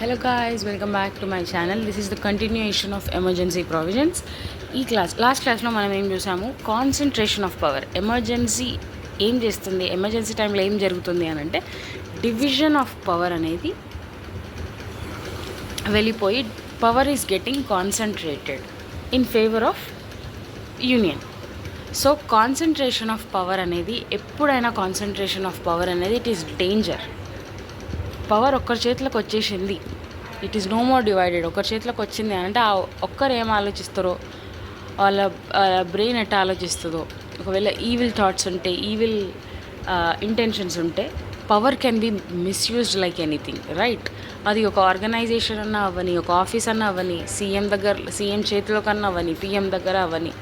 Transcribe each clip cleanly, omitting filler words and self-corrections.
Hello guys, welcome back to my channel. This is the continuation of emergency provisions. Last class లో మనం ఏం చూసాము, concentration of power. Emergency టైంలో ఏం జరుగుతుంది అని అంటే డివిజన్ ఆఫ్ పవర్ అనేది వెళ్ళిపోయి power is getting concentrated in favour of union. So concentration of power అనేది ఎప్పుడైనా ఇట్ ఈస్ డేంజర్. పవర్ ఒక్కరి చేతిలోకి వచ్చేసింది, it is no more divided. ఒకరి చేతిలోకి వచ్చింది అంటే ఆ ఒక్కరు ఏం ఆలోచిస్తారో, వాళ్ళ బ్రెయిన్ ఎట్లా ఆలోచిస్తుందో, ఒకవేళ ఈవిల్ థాట్స్ ఉంటే, ఈవిల్ ఇంటెన్షన్స్ ఉంటే power can be misused like anything, right? అది ఒక ఆర్గనైజేషన్ అన్నా అవ్వని, ఒక ఆఫీస్ అన్నా అవ్వని, సీఎం చేతిలో కన్నా అవ్వని, పిఎం దగ్గర అవ్వని,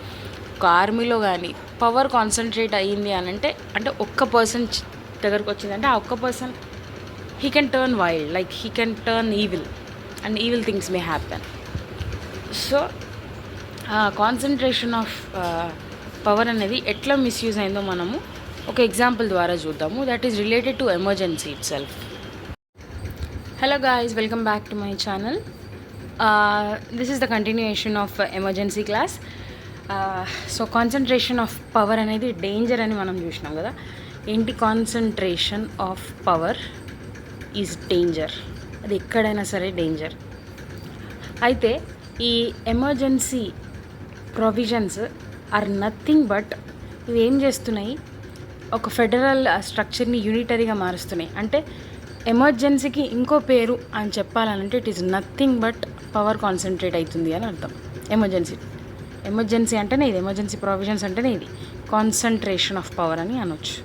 ఒక ఆర్మీలో కానీ పవర్ కాన్సన్ట్రేట్ అయ్యింది అని అంటే ఒక్క పర్సన్ దగ్గరకు వచ్చిందంటే ఆ ఒక్క person he can turn wild, like he can turn evil and evil things may happen. So concentration of power అనేది ఎట్లా మిస్యూజ్ అయిందో మనము ఒక ఎగ్జాంపుల్ ద్వారా చూద్దాము, that is related to emergency itself. Hello guys, welcome back to my channel. This is the continuation of emergency class. So concentration of power అనేది danger అని మనం చూసినాం కదా. ఏంటి concentration of power is danger, అది ఎక్కడైనా సరే danger. అయితే ఈ emergency provisions are nothing but ఇవి ఏం చేస్తున్నాయి, ఒక ఫెడరల్ స్ట్రక్చర్ని యూనిటరీగా మారుస్తున్నాయి. అంటే ఎమర్జెన్సీకి ఇంకో పేరు అని చెప్పాలంటే it is nothing but power concentrate అవుతుంది అని అర్థం. ఎమర్జెన్సీ అంటేనే ఇది, ఎమర్జెన్సీ ప్రొవిజన్స్ అంటేనే ఇది కాన్సన్ట్రేషన్ ఆఫ్ పవర్ అని అనొచ్చు.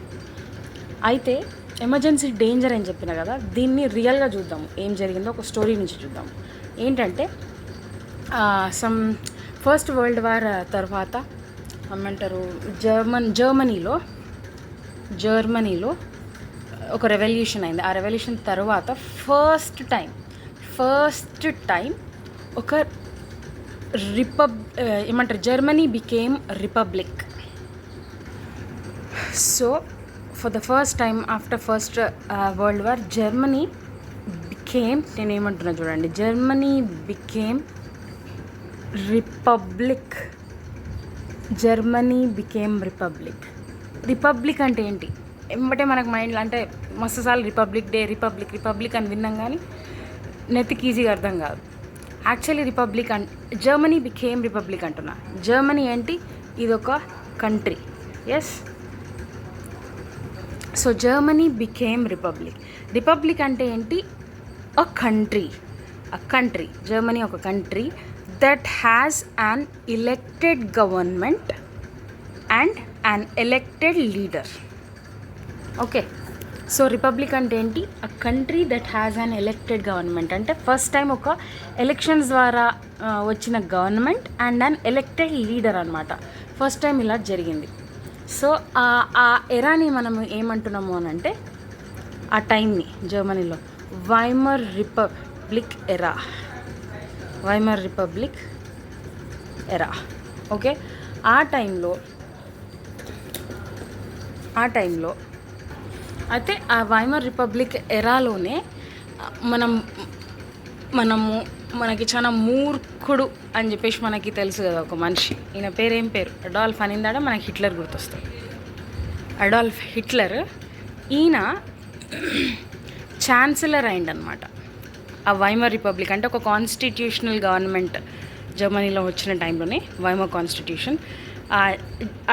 అయితే ఎమర్జెన్సీ డేంజర్ అని చెప్పిన కదా, దీన్ని రియల్గా చూద్దాము, ఏం జరిగిందో ఒక స్టోరీ నుంచి చూద్దాము. ఏంటంటే ఫస్ట్ వరల్డ్ వార్ తర్వాత ఏమంటారు, జర్మనీలో ఒక రెవల్యూషన్ అయింది. ఆ రెవల్యూషన్ తర్వాత ఫస్ట్ టైం ఒక Germany became republic. So for the first time after first world war Germany became republic. Republic అంటే ఏంటి ఎంబటే మనకు మైండ్లో అంటే మస్తు సార్లు రిపబ్లిక్ అని విన్నాం, కానీ నెత్తికి ఈజీగా అర్థం కాదు. Actually republic Germany became republic అంటున్నా. జర్మనీ ఏంటి, ఇదొక country. Yes, so Germany became republic అంటే ఏంటి, అ కంట్రీ. జర్మనీ ఒక country that has an elected government and an elected leader. Okay, so republic అంటే ఏంటి, a country that has an elected government అంటే first time ఒక elections ద్వారా వచ్చిన government and an elected leader అనమాట. First time ఇలా జరిగింది. సో ఆ ఎరాని మనం ఏమంటున్నాము అని అంటే, ఆ టైంని జర్మనీలో వైమర్ రిపబ్లిక్ ఎరా. ఓకే, ఆ టైంలో అయితే ఆ వైమర్ రిపబ్లిక్ ఎరాలోనే మనకి చాలా మూర్ఖుడు అని చెప్పేసి మనకి తెలుసు కదా ఒక మనిషి. ఈయన ఏం పేరు, అడాల్ఫ్ అనిందాడ మనకి హిట్లర్ గుర్తొస్తుంది. అడాల్ఫ్ హిట్లర్, ఈయన ఛాన్సలర్ అయిందనమాట. ఆ వైమర్ రిపబ్లిక్ అంటే ఒక కాన్స్టిట్యూషనల్ గవర్నమెంట్ జర్మనీలో వచ్చిన టైంలోనే వైమర్ కాన్స్టిట్యూషన్.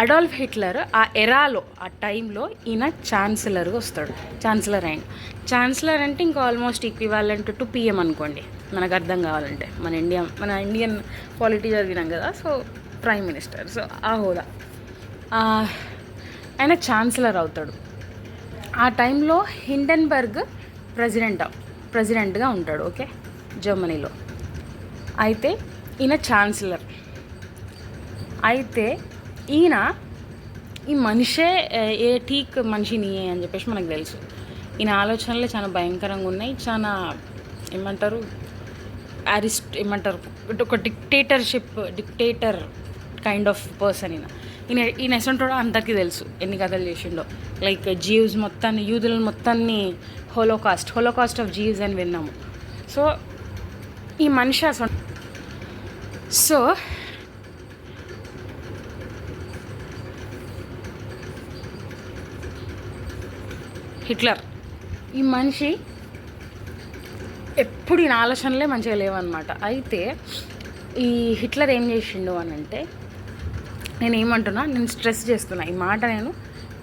అడాల్ఫ్ హిట్లర్ ఆ ఎరాలో, ఆ టైంలో ఈయన ఛాన్సలర్గా వస్తాడు. ఛాన్సలర్ అంటే ఇంకా ఆల్మోస్ట్ ఈక్వివాలెంట్ టు పిఎం అనుకోండి, మనకు అర్థం కావాలంటే. మన ఇండియన్ పాలిటీ చదివినాం కదా, సో ప్రైమ్ మినిస్టర్. సో ఆ హోదా ఆయన ఛాన్సలర్ అవుతాడు. ఆ టైంలో హిండెన్బర్గ్ ప్రెసిడెంట్గా ఉంటాడు. ఓకే, జర్మనీలో. అయితే ఈయన ఛాన్సలర్. అయితే ఈ మనిషే ఠీక్ మనిషిని అని చెప్పేసి మనకు తెలుసు. ఈయన ఆలోచనలు చాలా భయంకరంగా ఉన్నాయి. చాలా ఒక డిక్టేటర్ కైండ్ ఆఫ్ పర్సన్ ఈయన ఎసంటాడో అందరికీ తెలుసు. ఎన్ని కథలు చేసిండో, లైక్ యూదుల మొత్తాన్ని హోలోకాస్ట్ ఆఫ్ జీవ్స్ అని విన్నాము. సో ఈ మనిషి అసలు సో హిట్లర్ ఈ మనిషి ఎప్పుడు ఈయన ఆలోచనలే మంచిగా లేవన్నమాట. అయితే ఈ హిట్లర్ ఏం చేసిండు అని అంటే, నేను స్ట్రెస్ చేస్తున్నా ఈ మాట, నేను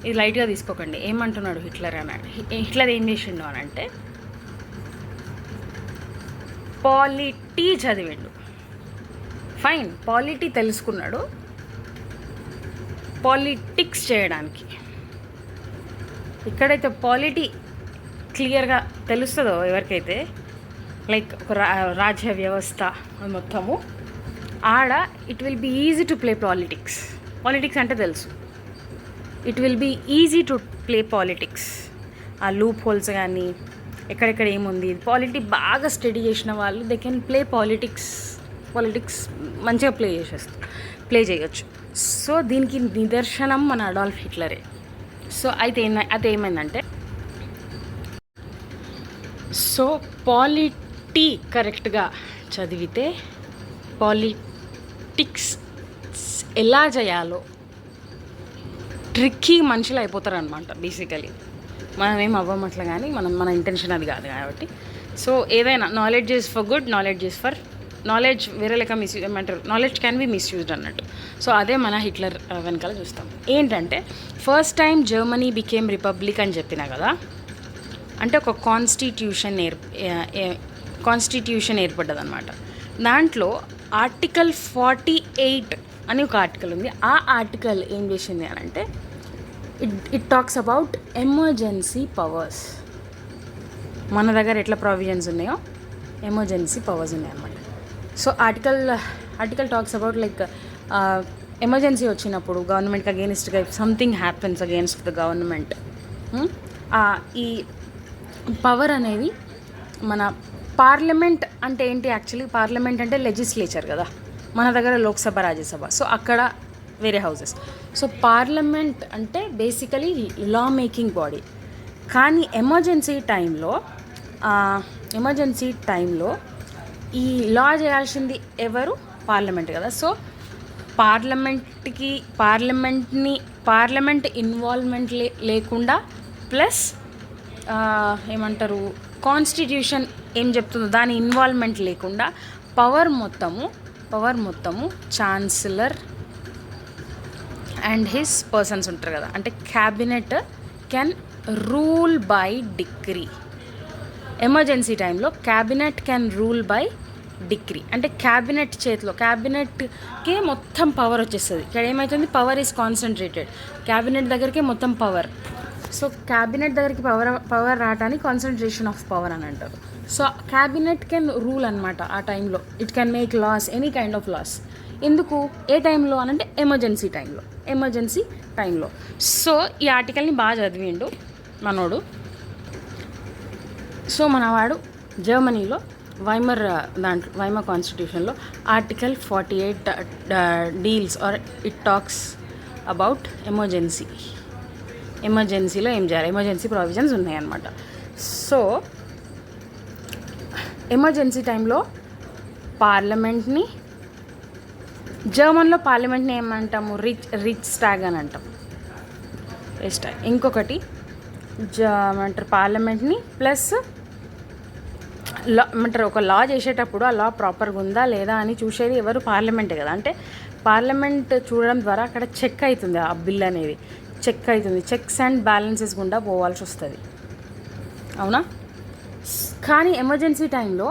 ఇది లైట్గా తీసుకోకండి. ఏమంటున్నాడు హిట్లర్ హిట్లర్ ఏం చేసిండు అని అంటే, పాలిటీ చదివిండు. ఫైన్, పాలిటీ తెలుసుకున్నాడు పాలిటిక్స్ చేయడానికి. ఇక్కడైతే పాలిటీ క్లియర్గా తెలుస్తుందో ఎవరికైతే, లైక్ ఒక రాజ్య వ్యవస్థ మొత్తము, ఆడ it will be easy to play politics. Politics అంటే తెలుసు, it will be easy to play politics. ఆ లూప్ హోల్స్ కానీ ఎక్కడెక్కడ ఏముంది, పాలిటీ బాగా స్టడీ చేసిన వాళ్ళు దే కెన్ ప్లే పాలిటిక్స్ మంచిగా ప్లే చేయొచ్చు. సో దీనికి నిదర్శనం మన అడాల్ఫ్ హిట్లరే. సో అయితే ఏమైందంటే, సో పాలిటీ కరెక్ట్గా చదివితే పాలిటిక్స్ ఎలా చేయాలో ట్రిక్కీ మనుషులు అయిపోతారనమాట బేసికలీ. మనం ఏం అవ్వం అట్లా, కానీ మన ఇంటెన్షన్ అది కాదు కాబట్టి. సో ఏదైనా knowledge is for good, knowledge వేరే లెక్క ఏమంటారు, నాలెడ్జ్ క్యాన్ బి మిస్యూజ్డ్ అన్నట్టు. సో అదే మన హిట్లర్ వెనకాల చూస్తాం. ఏంటంటే, first time Germany became republic అని చెప్పినా కదా, అంటే ఒక కాన్స్టిట్యూషన్ ఏర్పడ్డది అనమాట. దాంట్లో ఆర్టికల్ 48 అని ఒక ఆర్టికల్ ఉంది. ఆ ఆర్టికల్ ఏం చేసింది అని అంటే, it talks about emergency powers. మన దగ్గర ఎట్లా ప్రొవిజన్స్ ఉన్నాయో ఎమర్జెన్సీ పవర్స్ ఉన్నాయి అనమాట. So article talks about like emergency వచ్చినప్పుడు గవర్నమెంట్కి అగేన్స్ట్గా something happens against the government, ఈ పవర్ అనేది మన పార్లమెంట్ అంటే ఏంటి, యాక్చువల్లీ పార్లమెంట్ అంటే లెజిస్లేచర్ కదా, మన దగ్గర లోక్సభ రాజ్యసభ. సో అక్కడ వేరే హౌసెస్. సో పార్లమెంట్ అంటే బేసికలీ లా మేకింగ్ బాడీ. కానీ ఎమర్జెన్సీ టైంలో ఈ లా చేయాల్సింది ఎవరు, పార్లమెంట్ కదా. సో పార్లమెంట్ ఇన్వాల్వ్మెంట్ లేకుండా, ప్లస్ ఏమంటారు, కాన్స్టిట్యూషన్ ఏం చెప్తుందో దాని ఇన్వాల్వ్మెంట్ లేకుండా పవర్ మొత్తము ఛాన్సలర్ అండ్ హిస్ పర్సన్స్ ఉంటారు కదా, అంటే cabinet can rule by decree. Emergency టైంలో cabinet can rule by decree, అంటే క్యాబినెట్కే మొత్తం పవర్ వచ్చేస్తుంది. ఇక్కడ ఏమవుతుంది, పవర్ ఈజ్ కాన్సన్ట్రేటెడ్ క్యాబినెట్ దగ్గరికి మొత్తం పవర్. సో క్యాబినెట్ దగ్గరికి పవర్ రావడానికి కాన్సన్ట్రేషన్ ఆఫ్ పవర్ అని అంటారు. సో క్యాబినెట్ కెన్ రూల్ అనమాట ఆ టైంలో. It can make laws, any kind of laws. ఎందుకు, ఏ టైంలో అని అంటే ఎమర్జెన్సీ టైంలో. సో ఈ ఆర్టికల్ని బాగా చదివిండు మనోడు. సో మనవాడు జర్మనీలో వైమర్ కాన్స్టిట్యూషన్లో article 48 deals are it talks about ఎమర్జెన్సీలో ఏం చేయాలి, ఎమర్జెన్సీ ప్రొవిజన్స్ ఉన్నాయన్నమాట. సో ఎమర్జెన్సీ టైంలో జర్మన్లో పార్లమెంట్ని ఏమంటాము, రిచ్ స్టాగ్ అని అంటాం. ఇంకొకటి ఏమంటారు, పార్లమెంట్ని ప్లస్ లా ఏమంటారు, ఒక లా చేసేటప్పుడు ఆ లా ప్రాపర్గా ఉందా లేదా అని చూసేది ఎవరు, పార్లమెంటే కదా. అంటే పార్లమెంట్ చూడడం ద్వారా అక్కడ చెక్ అవుతుంది, ఆ బిల్ అనేది చెక్స్ అండ్ బ్యాలెన్సెస్ గుండా పోవాల్సి వస్తుంది, అవునా. కానీ ఎమర్జెన్సీ టైంలో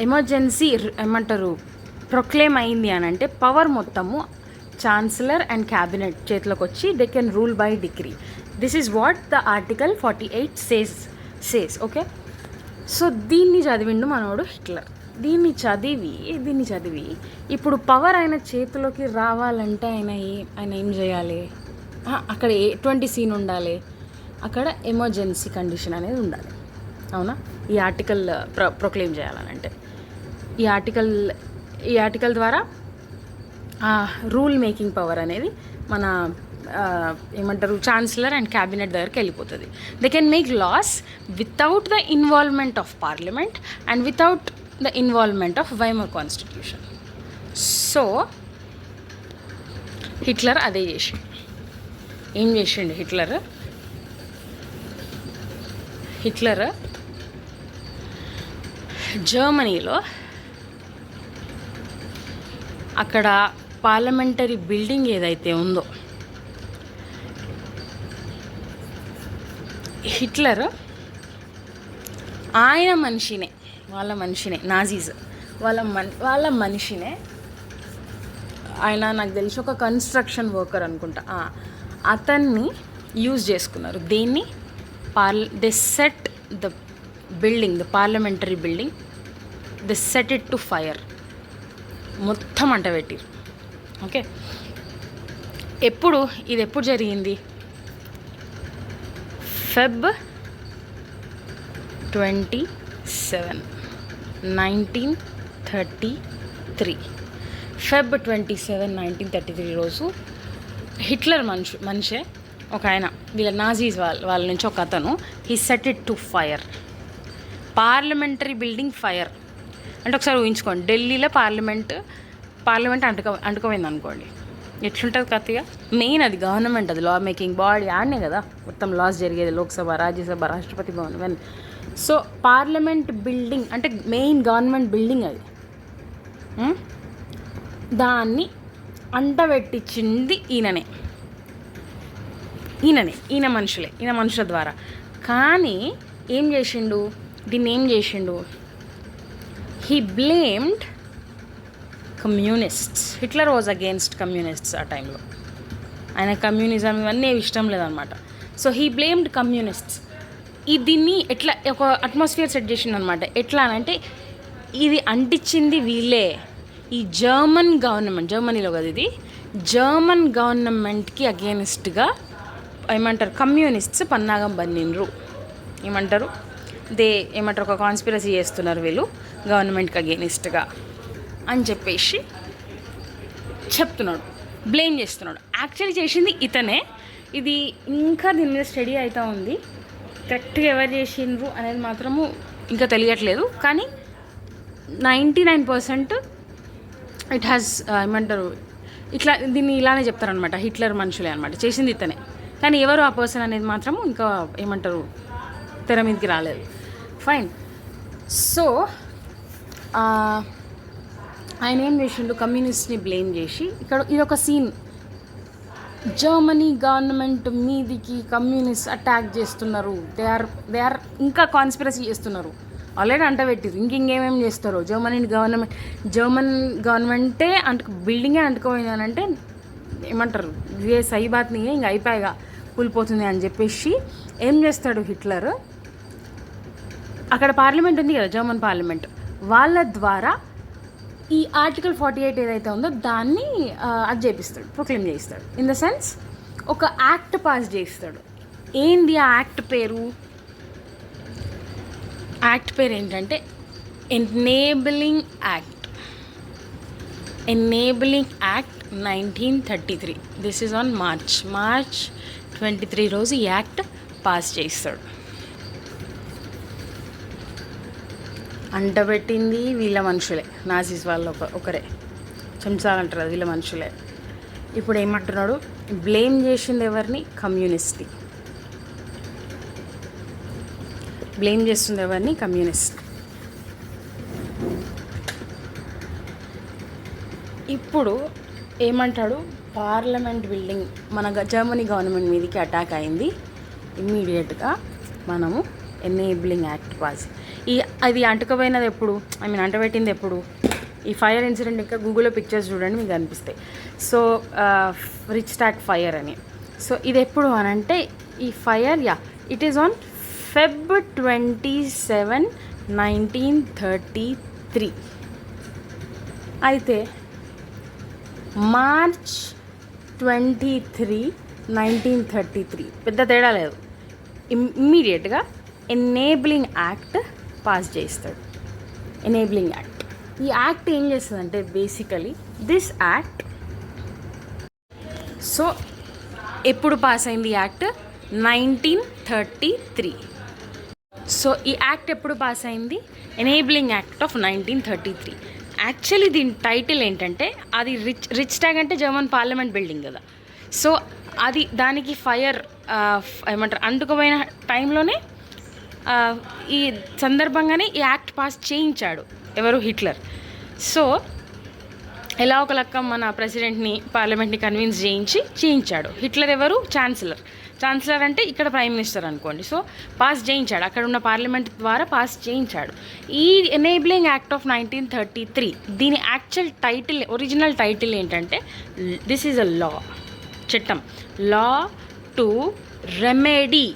ఎమర్జెన్సీ ఏమంటారు ప్రొక్లెయిమ్ అయింది అని అంటే పవర్ మొత్తము ఛాన్సలర్ అండ్ క్యాబినెట్ చేతిలోకి వచ్చి they can rule by decree. This is what the article 48 says. Okay, so దీన్ని చదివిండు మనోడు హిట్లర్. దీన్ని చదివి ఇప్పుడు పవర్ ఆయన చేతిలోకి రావాలంటే ఆయన ఏం చేయాలి, అక్కడ ఎటువంటి సీన్ ఉండాలి, అక్కడ ఎమర్జెన్సీ కండిషన్ అనేది ఉండాలి, అవునా. ఈ ఆర్టికల్ ప్రొక్లెయిమ్ చేయాలనంటే ఈ ఆర్టికల్ ద్వారా రూల్ మేకింగ్ పవర్ అనేది మన ఏమంటారు ఛాన్సలర్ అండ్ క్యాబినెట్ దగ్గరికి వెళ్ళిపోతుంది. They can make loss without the involvement of parliament and without the involvement of Weimar constitution. So Hitler అదే చేసిండు. ఏం చేసిండు హిట్లర్ జర్మనీలో అక్కడ పార్లమెంటరీ బిల్డింగ్ ఏదైతే ఉందో, హిట్లర్ ఆయన మనిషినే, నాజీస్ వాళ్ళ మనిషినే. ఆయన నాకు తెలిసి ఒక కన్స్ట్రక్షన్ వర్కర్ అనుకుంటా, అతన్ని యూజ్ చేసుకున్నారు. దేన్ని? They set the building, the parliamentary building, they set it to fire. మొత్తం అంట పెట్టిరు. ఓకే, ఇది ఎప్పుడు జరిగింది? Feb 27, 1933. Feb 27, 1933 రోజు హిట్లర్ మనిషే ఒక ఆయన, వీళ్ళ నాజీస్ వాళ్ళ నుంచి ఒక అతను, he set it to fire. Parliamentary building fire అంటే ఒకసారి ఊహించుకోండి, ఢిల్లీలో పార్లమెంట్ అంటుకోపోయింది అనుకోండి, ఎట్లుంటుంది కత్తిగా. మెయిన్ అది గవర్నమెంట్, అది లా మేకింగ్ బాడీ, ఆడనే కదా మొత్తం లాస్ జరిగేది, లోక్సభ, రాజ్యసభ, రాష్ట్రపతి భవన్ ఇవన్నీ. సో పార్లమెంట్ బిల్డింగ్ అంటే మెయిన్ గవర్నమెంట్ బిల్డింగ్ అది. దాన్ని అంటబెట్టించింది ఈయన మనుషుల ద్వారా. కానీ దీన్ని ఏం చేసిండు? He blamed communists. Hitler was against communists ఆ టైంలో. ఆయన కమ్యూనిజం ఇవన్నీ ఇష్టం లేదనమాట. So he blamed communists. దీన్ని ఎట్లా ఒక అట్మాస్ఫియర్ సెట్ చేసిండు అనమాట. ఎట్లా అంటే ఇది అంటించింది వీళ్ళే, ఈ జర్మన్ గవర్నమెంట్, జర్మనీలో కదా ఇది, జర్మన్ గవర్నమెంట్కి అగేనిస్ట్గా ఏమంటారు, కమ్యూనిస్ట్స్ పన్నాగం బన్నిండ్రు. ఏమంటారు ఒక కాన్స్పిరసీ చేస్తున్నారు వీళ్ళు గవర్నమెంట్కి అగేనిస్ట్గా అని చెప్పేసి చెప్తున్నాడు, బ్లేమ్ చేస్తున్నాడు. యాక్చువల్లీ చేసింది ఇతనే. ఇది ఇంకా దీని మీద స్టడీ అవుతూ ఉంది. కరెక్ట్గా ఎవరు చేసిండ్రు అనేది మాత్రము ఇంకా తెలియట్లేదు. కానీ 99% ఇట్ హ్యాస్ ఏమంటారు, దీన్ని ఇలానే చెప్తారనమాట, హిట్లర్ మనుషులే అనమాట, చేసింది ఇతనే. కానీ ఎవరు ఆ పర్సన్ అనేది మాత్రము ఇంకా ఏమంటారు, తెర మీదకి రాలేదు. ఫైన్. సో ఆయన ఏం చేసిండు, కమ్యూనిస్ట్ని బ్లేమ్ చేసి, ఇక్కడ ఇదొక సీన్, జర్మనీ గవర్నమెంట్ మీదికి కమ్యూనిస్ట్ అటాక్ చేస్తున్నారు, దే ఆర్ ఇంకా కాన్స్పిరసీ చేస్తున్నారు, ఆల్రెడీ అంటబెట్టిరు, ఇంకేమేమి చేస్తారో. జర్మన్ గవర్నమెంటే బిల్డింగే అంటుకోపోయిందనంటే ఏమంటారు, ఇదే సహీ బాత్ నీ ఇంకా అయిపోయిగా కూలిపోతుంది అని చెప్పేసి ఏం చేస్తాడు హిట్లర్, అక్కడ పార్లమెంట్ ఉంది కదా, జర్మన్ పార్లమెంట్, వాళ్ళ ద్వారా ఈ ఆర్టికల్ 48 ఏదైతే ఉందో దాన్ని అది చేపిస్తాడు, ప్రొక్లెయిమ్ చేయిస్తాడు. ఇన్ ద సెన్స్ ఒక యాక్ట్ పాస్ చేయిస్తాడు. ఏంది ఆ యాక్ట్ పేరు? ఏంటంటే enabling act 1933. This is on March 23 రోజు ఈ యాక్ట్ పాస్ చేయిస్తాడు. అంటబెట్టింది వీళ్ళ మనుషులే, నాజీస్ వాళ్ళు ఒకరే, చెంచాలంటారు అది వీళ్ళ మనుషులే. ఇప్పుడు ఏమంటున్నాడు, బ్లేమ్ చేసింది ఎవరిని? కమ్యూనిస్ట్ని బ్లేమ్ చేస్తుంది. ఎవరిని? కమ్యూనిస్ట్. ఇప్పుడు ఏమంటాడు, పార్లమెంట్ బిల్డింగ్ మన జర్మనీ గవర్నమెంట్ మీదకి అటాక్ అయింది, ఇమ్మీడియట్గా మనము ఎనేబులింగ్ యాక్ట్ పాస్. అది అంటుకపోయినది ఎప్పుడు, అంటబెట్టింది ఎప్పుడు? ఈ ఫైర్ ఇన్సిడెంట్ ఇంకా గూగుల్లో పిక్చర్స్ చూడండి, మీకు కనిపిస్తాయి. సో రిచ్ స్టాక్ ఫైర్ అని. సో ఇది ఎప్పుడు అనంటే, ఈ fire it is on Feb 27, 1933. అయితే March 23, 1933 పెద్ద తేడా లేదు. ఇమ్మీడియట్గా ఎనేబులింగ్ యాక్ట్ పాస్ చేస్తాడు. ఎనేబులింగ్ యాక్ట్, ఈ యాక్ట్ ఏం చేస్తుందంటే బేసికలీ దిస్ యాక్ట్, సో ఎప్పుడు పాస్ అయింది యాక్ట్? 1933. సో ఈ యాక్ట్ ఎప్పుడు పాస్ అయింది? Enabling act of 1933. యాక్చువల్లీ దీని టైటిల్ ఏంటంటే, అది రిచ్ ట్యాగ్ అంటే జర్మన్ పార్లమెంట్ బిల్డింగ్ కదా. సో అది దానికి ఫైర్ ఏమంటారు అంటుకుపోయిన టైంలోనే ఈ సందర్భంగానే ఈ యాక్ట్ పాస్ చేయించాడు ఎవరు? హిట్లర్. సో ఎలా ఒక లెక్క మన ప్రెసిడెంట్ని పార్లమెంట్ని కన్విన్స్ చేయించాడు. హిట్లర్ ఎవరు? ఛాన్సలర్ అంటే ఇక్కడ ప్రైమ్ మినిస్టర్ అనుకోండి. సో పాస్ చేయించాడు, అక్కడ ఉన్న పార్లమెంట్ ద్వారా పాస్ చేయించాడు ఈ ఎనేబులింగ్ యాక్ట్ ఆఫ్ 1933. దీని యాక్చువల్ టైటిల్, ఒరిజినల్ టైటిల్ ఏంటంటే, దిస్ ఈజ్ అ లా, చట్టం, లా టు రెమెడీ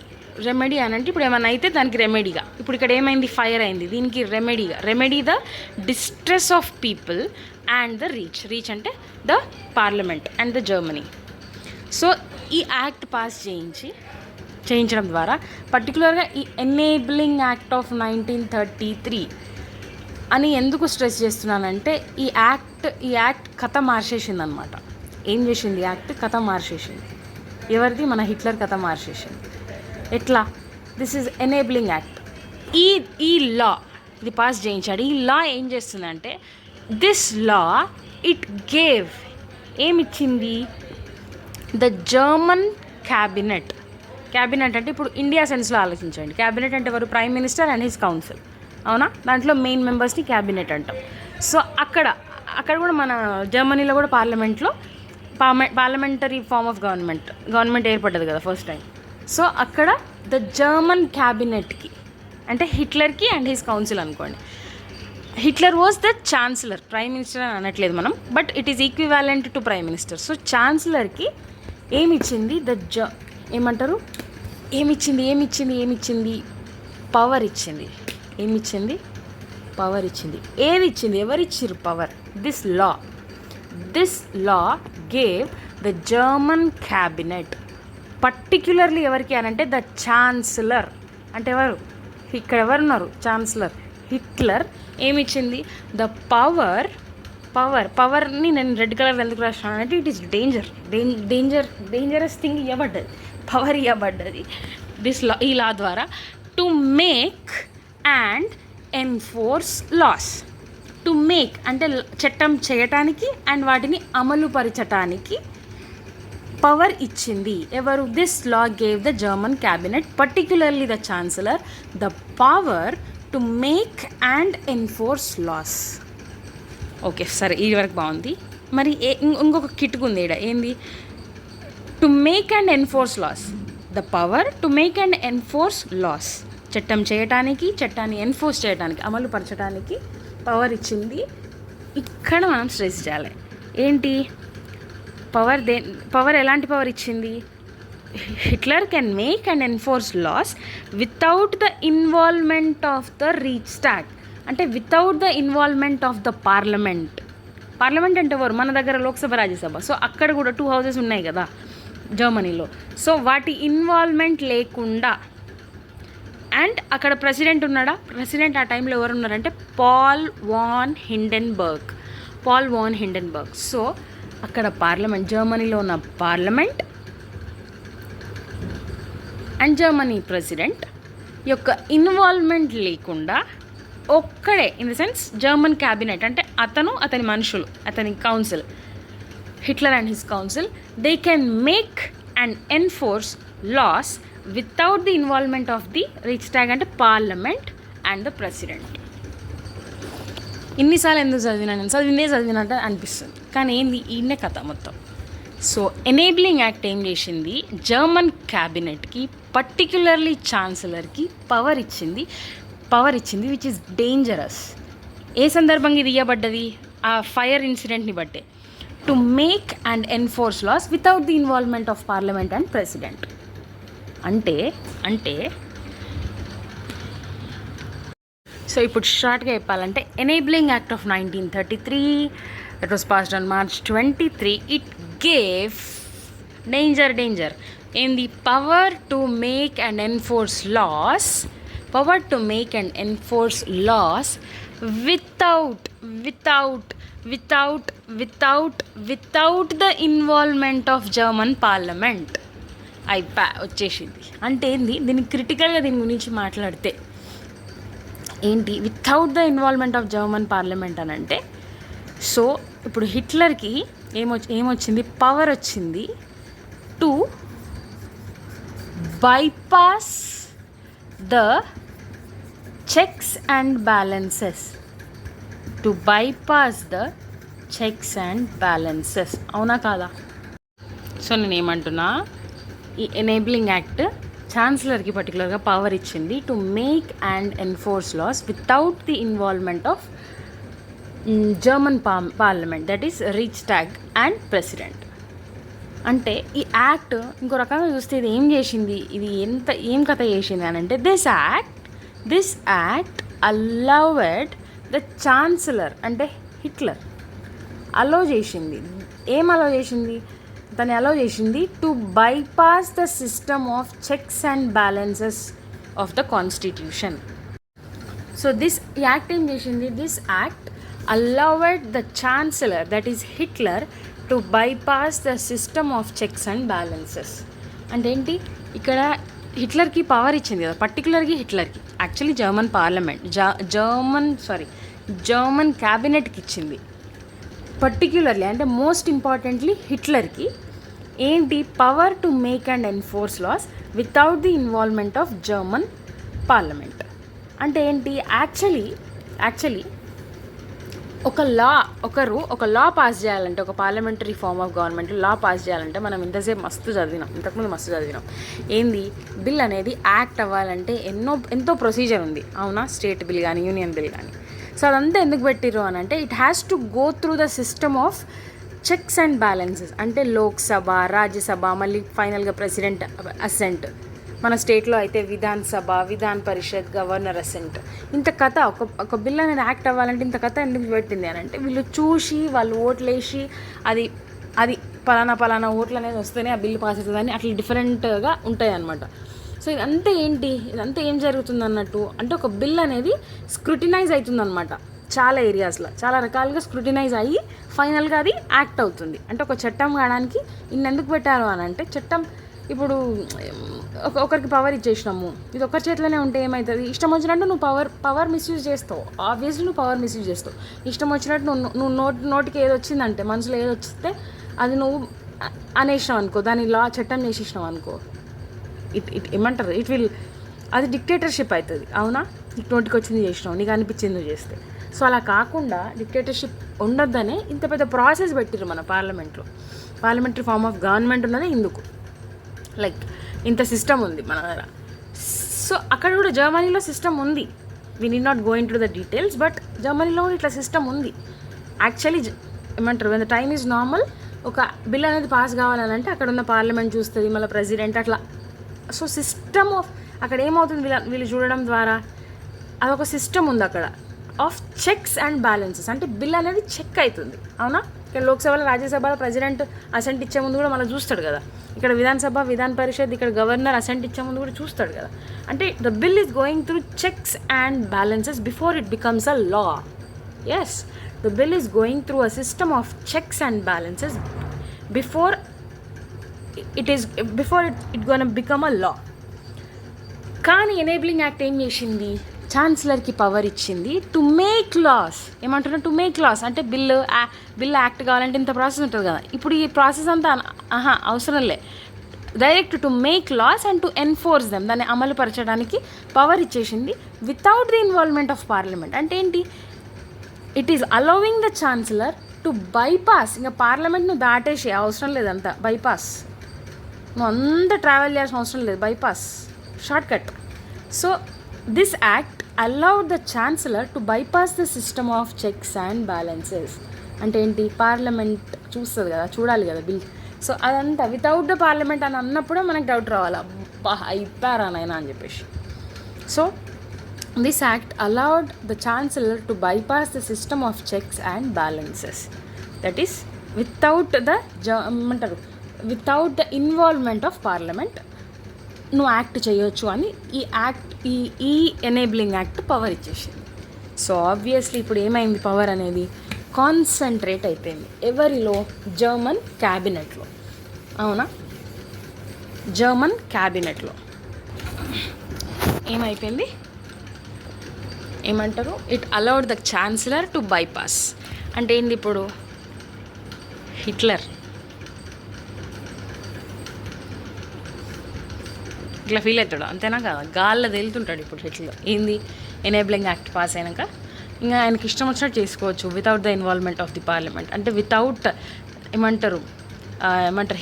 అని అంటే ఇప్పుడు ఏమైనా అయితే దానికి రెమెడీగా, ఇప్పుడు ఇక్కడ ఏమైంది? ఫైర్ అయింది, దీనికి remedy the distress of people and the Reich అంటే the parliament and the Germany. So ఈ యాక్ట్ పాస్ చేయించడం ద్వారా పర్టికులర్గా ఈ ఎనేబులింగ్ యాక్ట్ ఆఫ్ 1933 అని ఎందుకు స్ట్రెస్ చేస్తున్నానంటే, ఈ యాక్ట్ కథ మార్చేసింది అనమాట. ఏం చేసింది? యాక్ట్ కథ మార్చేసింది. ఎవరిది? మన హిట్లర్ కథ మార్చేసింది. ఎట్లా? This is enabling act. ఈ లా ఇది పాస్ చేయించాడు. ఈ లా ఏం చేస్తుందంటే, దిస్ లా ఇట్ గేవ్ ఏమిచ్చింది? ద జర్మన్ క్యాబినెట్ అంటే ఇప్పుడు ఇండియా సెన్స్లో ఆలోచించండి. క్యాబినెట్ అంటే ఎవరు? Prime minister and his council, అవునా? దాంట్లో మెయిన్ మెంబర్స్ని క్యాబినెట్ అంటాం. సో అక్కడ కూడా మన జర్మనీలో కూడా పార్లమెంటరీ ఫార్మ్ ఆఫ్ గవర్నమెంట్ ఏర్పడ్డది కదా ఫస్ట్ టైం. సో అక్కడ ద జర్మన్ క్యాబినెట్కి అంటే హిట్లర్కి అండ్ హిస్ కౌన్సిల్ అనుకోండి. Hitler was the chancellor, prime minister అని అనట్లేదు మనం, but it is equivalent to prime minister. So ఛాన్సలర్కి ఏమిచ్చింది? ఏమిచ్చింది? పవర్ ఇచ్చింది. పవర్ ఇచ్చింది. ఏది ఇచ్చింది? ఎవరిచ్చిర్రు power? This law gave the German cabinet, particularly ఎవరికి అనంటే ద ఛాన్సలర్. అంటే ఎవరు? ఇక్కడ ఎవరున్నారు? ఛాన్సలర్. హిట్లర్ ఏమిచ్చింది? ద పవర్ని నేను రెడ్ కలర్ ఎందుకు రాసినాను అంటే, ఇట్ ఈస్ డేంజరస్ థింగ్ ఇవ్వబడ్డది, పవర్ ఇవ్వబడ్డది ఈ లా ద్వారా, to make and enforce laws. To make అంటే చట్టం చేయటానికి అండ్ వాటిని అమలుపరచటానికి పవర్ ఇచ్చింది ఎవరు? This law gave the German cabinet, particularly the chancellor, the power to make and enforce laws. Okay, సరే, ఈ వరకు బాగుంది. మరి ఇంకొక కిటుకుంది ఇక్కడ. ఏంది? To make and enforce laws, the power to make and enforce laws. చట్టం చేయటానికి, చట్టాన్ని ఎన్ఫోర్స్ చేయడానికి, అమలుపరచడానికి పవర్ ఇచ్చింది. ఇక్కడ మనం స్ట్రెస్ చేయాలి. ఏంటి పవర్ ఎలాంటి పవర్ ఇచ్చింది? Hitler can make and enforce laws without the involvement of the Reichstag, అంటే without the involvement of the parliament అంటే ఎవరు? మన దగ్గర లోక్సభ, రాజ్యసభ. సో అక్కడ కూడా 2 houses ఉన్నాయి కదా జర్మనీలో. సో వాటి ఇన్వాల్వ్మెంట్ లేకుండా, అండ్ అక్కడ ప్రెసిడెంట్ ఉన్నాడా? ప్రెసిడెంట్ ఆ టైంలో ఎవరు ఉన్నారంటే పాల్ వాన్ హిండెన్బర్గ్. సో అక్కడ పార్లమెంట్, జర్మనీలో ఉన్న పార్లమెంట్ అండ్ జర్మనీ ప్రెసిడెంట్ యొక్క ఇన్వాల్వ్మెంట్ లేకుండా ఒక్కడే, in the sense German cabinet అంటే అతని మనుషులు, అతని council, Hitler and his council, they can make and enforce laws without the involvement of the Reichstag అంటే పార్లమెంట్ అండ్ ద ప్రెసిడెంట్. ఇన్నిసార్లు ఎందుకు చదివినట్టు అనిపిస్తుంది, కానీ ఏంది? ఈయనే కథ మొత్తం. సో ఎనేబులింగ్ యాక్ట్ ఏం చేసింది? జర్మన్ క్యాబినెట్కి, పర్టిక్యులర్లీ ఛాన్సలర్కి పవర్ ఇచ్చింది విచ్ ఈస్ డేంజరస్. ఏ సందర్భంగా ఇది ఇవ్వబడ్డది? ఆ ఫైర్ ఇన్సిడెంట్ని బట్టే. To make and enforce laws without the involvement of parliament and president. అంటే సో ఇప్పుడు షార్ట్గా చెప్పాలంటే, enabling act of 1933, it was passed on March 23. It gave danger ఏంది? Power to make and enforce laws without the involvement of German parliament. వచ్చేసింది. అంటే ఏంది? దీన్ని క్రిటికల్గా దీని గురించి మాట్లాడితే, ఏంటి without the involvement of German parliament అని అంటే, సో ఇప్పుడు హిట్లర్కి ఏమొచ్చింది, పవర్ వచ్చింది to bypass the checks and balances, to bypass the checks and balances. అవునా కాదా? సో నేను ఏమంటున్నా, ఈ ఎనేబులింగ్ యాక్ట్ ఛాన్సలర్కి పర్టికులర్గా పవర్ ఇచ్చింది to make and enforce laws without the involvement of German parliament, that is Reichstag and president. అంటే ఈ act ఇంకో రకంగా చూస్తే ఇది ఏం చేసింది, ఇది ఏం కథ చేసింది అని అంటే, this act allowed the chancellor అంటే హిట్లర్ అలౌ చేసింది, దాన్ని అలౌ చేసింది to bypass the system of checks and balances of the constitution. So this act ఏం చేసింది, this act allowed the chancellor that is Hitler to bypass the system of checks and balances. అంటే ఏంటి, ఇక్కడ హిట్లర్కి power ఇచ్చింది కదా, పర్టికులర్గా హిట్లర్కి, actually German parliament German క్యాబినెట్కి ఇచ్చింది, particularly అంటే మోస్ట్ ఇంపార్టెంట్లీ హిట్లర్కి ఏంటి, power to make and enforce laws without the involvement of German parliament. అంటే ఏంటి, యాక్చువల్లీ ఒక లా పాస్ చేయాలంటే, ఒక parliamentary form of government law pass చేయాలంటే మనం ఇంతకుముందు మస్తు చదివినాం ఏంది, బిల్ అనేది యాక్ట్ అవ్వాలంటే ఎంతో ప్రొసీజర్ ఉంది, అవునా? స్టేట్ బిల్ కానీ యూనియన్ బిల్ కానీ. సో అదంతా ఎందుకు పెట్టిర్రు అని అంటే, it has to go through the system of checks and balances. అంటే లోక్సభ, రాజ్యసభ, మళ్ళీ ఫైనల్గా ప్రెసిడెంట్ అసెంట్, మన స్టేట్లో అయితే విధాన్ పరిషత్, గవర్నర్ అసెంట్. ఇంత కథ, ఒక బిల్ అనేది యాక్ట్ అవ్వాలంటే ఇంత కథ ఎందుకు పెట్టింది అని అంటే, వీళ్ళు చూసి వాళ్ళు ఓట్లు వేసి అది పలానా ఓట్లు అనేది వస్తేనే ఆ బిల్లు పాస్ అవుతుందని అట్లా డిఫరెంట్గా ఉంటాయి అన్నమాట. సో ఇదంతా ఏం జరుగుతుంది అన్నట్టు అంటే, ఒక బిల్ అనేది స్క్రూటినైజ్ అవుతుందన్నమాట, చాలా ఏరియాస్లో చాలా రకాలుగా స్క్రూటినైజ్ అయ్యి ఫైనల్గా అది యాక్ట్ అవుతుంది. అంటే ఒక చట్టం కావడానికి ఎందుకు పెట్టారు అని అంటే, చట్టం ఇప్పుడు ఒకరికి పవర్ ఇచ్చేసినాము, ఇది ఒక్కరి చేతిలోనే ఉంటే ఏమవుతుంది, ఇష్టం వచ్చినట్టు నువ్వు పవర్ మిస్యూజ్ చేస్తావు, ఆబ్వియస్లీ నువ్వు పవర్ మిస్యూజ్ చేస్తావు. ఇష్టం వచ్చినట్టు నువ్వు నోటికి ఏది వచ్చిందంటే, మనసులో ఏది వచ్చితే అది నువ్వు అనేసినావు అనుకో, దాని చట్టం చేసేసినావు అనుకో, ఏమంటారు, అది డిక్టేటర్షిప్ అవుతుంది, అవునా? నీకు నోటికి వచ్చింది చేసినావు, నీకు అనిపించింది నువ్వు చేస్తే. సో అలా కాకుండా డిక్టేటర్షిప్ ఉండొద్దనే ఇంత పెద్ద ప్రాసెస్ పెట్టిర్రు మన పార్లమెంట్లో. పార్లమెంటరీ ఫార్మ్ ఆఫ్ గవర్నమెంట్ ఉన్నది ఇందుకు, లైక్ ఇంత సిస్టమ్ ఉంది మన దగ్గర. సో అక్కడ కూడా జర్మనీలో సిస్టమ్ ఉంది, we need not go in to the details, but జర్మనీలో ఇట్లా సిస్టమ్ ఉంది. యాక్చువల్లీ ఏమంటారు, when the time is normal, ఒక బిల్ అనేది పాస్ కావాలంటే అక్కడ ఉన్న పార్లమెంట్ చూస్తుంది, మళ్ళీ ప్రెసిడెంట్ అట్లా. సో సిస్టమ్ ఆఫ్ అక్కడ ఏమవుతుంది, వీళ్ళు చూడడం ద్వారా అదొక సిస్టమ్ ఉంది అక్కడ ఆఫ్ చెక్స్ అండ్ బ్యాలెన్సెస్. అంటే బిల్ అనేది చెక్ అవుతుంది, అవునా? ఇక్కడ లోక్సభలో, రాజ్యసభలో ప్రెసిడెంట్ అసెంట్ ఇచ్చే ముందు కూడా మళ్ళీ చూస్తాడు కదా, ఇక్కడ విధాన్ పరిషత్, ఇక్కడ గవర్నర్ అసెంట్ ఇచ్చే ముందు కూడా చూస్తాడు కదా. అంటే the bill is going through checks and balances before it becomes a law. Yes, the bill is going through a system of checks and balances before it gonna become a law. కానీ enabling act ఏం చేసింది, ఛాన్సలర్కి power ఇచ్చింది to make laws. ఏమంటున్నా, to make laws అంటే bill act కావాలంటే ఇంత process ఉంటుంది కదా, ఇప్పుడు ఈ ప్రాసెస్ అంతా అవసరం లే, direct to make loss and to enforce them, దాన్ని అమలు పరచడానికి పవర్ ఇచ్చేసింది without the involvement of parliament. అంటే ఏంటి, it is allowing the chancellor to bypass, ఇంకా పార్లమెంట్ను దాటేసే అవసరం లేదంతా, బైపాస్, నువ్వు అంతా ట్రావెల్ చేయాల్సిన అవసరం లేదు, bypass, short cut. So this act allowed the chancellor to bypass the system of checks and balances. అంటే ఏంటి, పార్లమెంట్ చూస్తుంది కదా, చూడాలి కదా బిల్. సో అదంతా వితౌట్ ద పార్లమెంట్ అని అన్నప్పుడే మనకు డౌట్ రావాలి, అయిపోయారా నాయనా అని చెప్పేసి. So this act allowed the chancellor to bypass the system of checks and balances, that is without the involvement of parliament నువ్వు యాక్ట్ చేయొచ్చు అని ఈ ఎనేబులింగ్ యాక్ట్ పవర్ ఇచ్చేసింది. సో ఆబ్వియస్లీ ఇప్పుడు ఏమైంది, పవర్ అనేది కాన్సన్ట్రేట్ అయిపోయింది ఎవరిలో, జర్మన్ క్యాబినెట్లో, అవునా? జర్మన్ క్యాబినెట్లో ఏమైపోయింది, ఏమంటారు, it allowed the chancellor to bypass. అంటే ఏంది ఇప్పుడు హిట్లర్ ఇట్లా ఫీల్ అవుతాడు అంతేనా కదా, గాల్లో తేలుతుంటాడు ఇప్పుడు హిట్లర్. ఏంది ఎనేబులింగ్ యాక్ట్ పాస్ అయినాక ఇంకా ఆయనకి ఇష్టం వచ్చినట్టు చేసుకోవచ్చు without the involvement of the parliament. అంటే వితౌట్ ఏమంటారు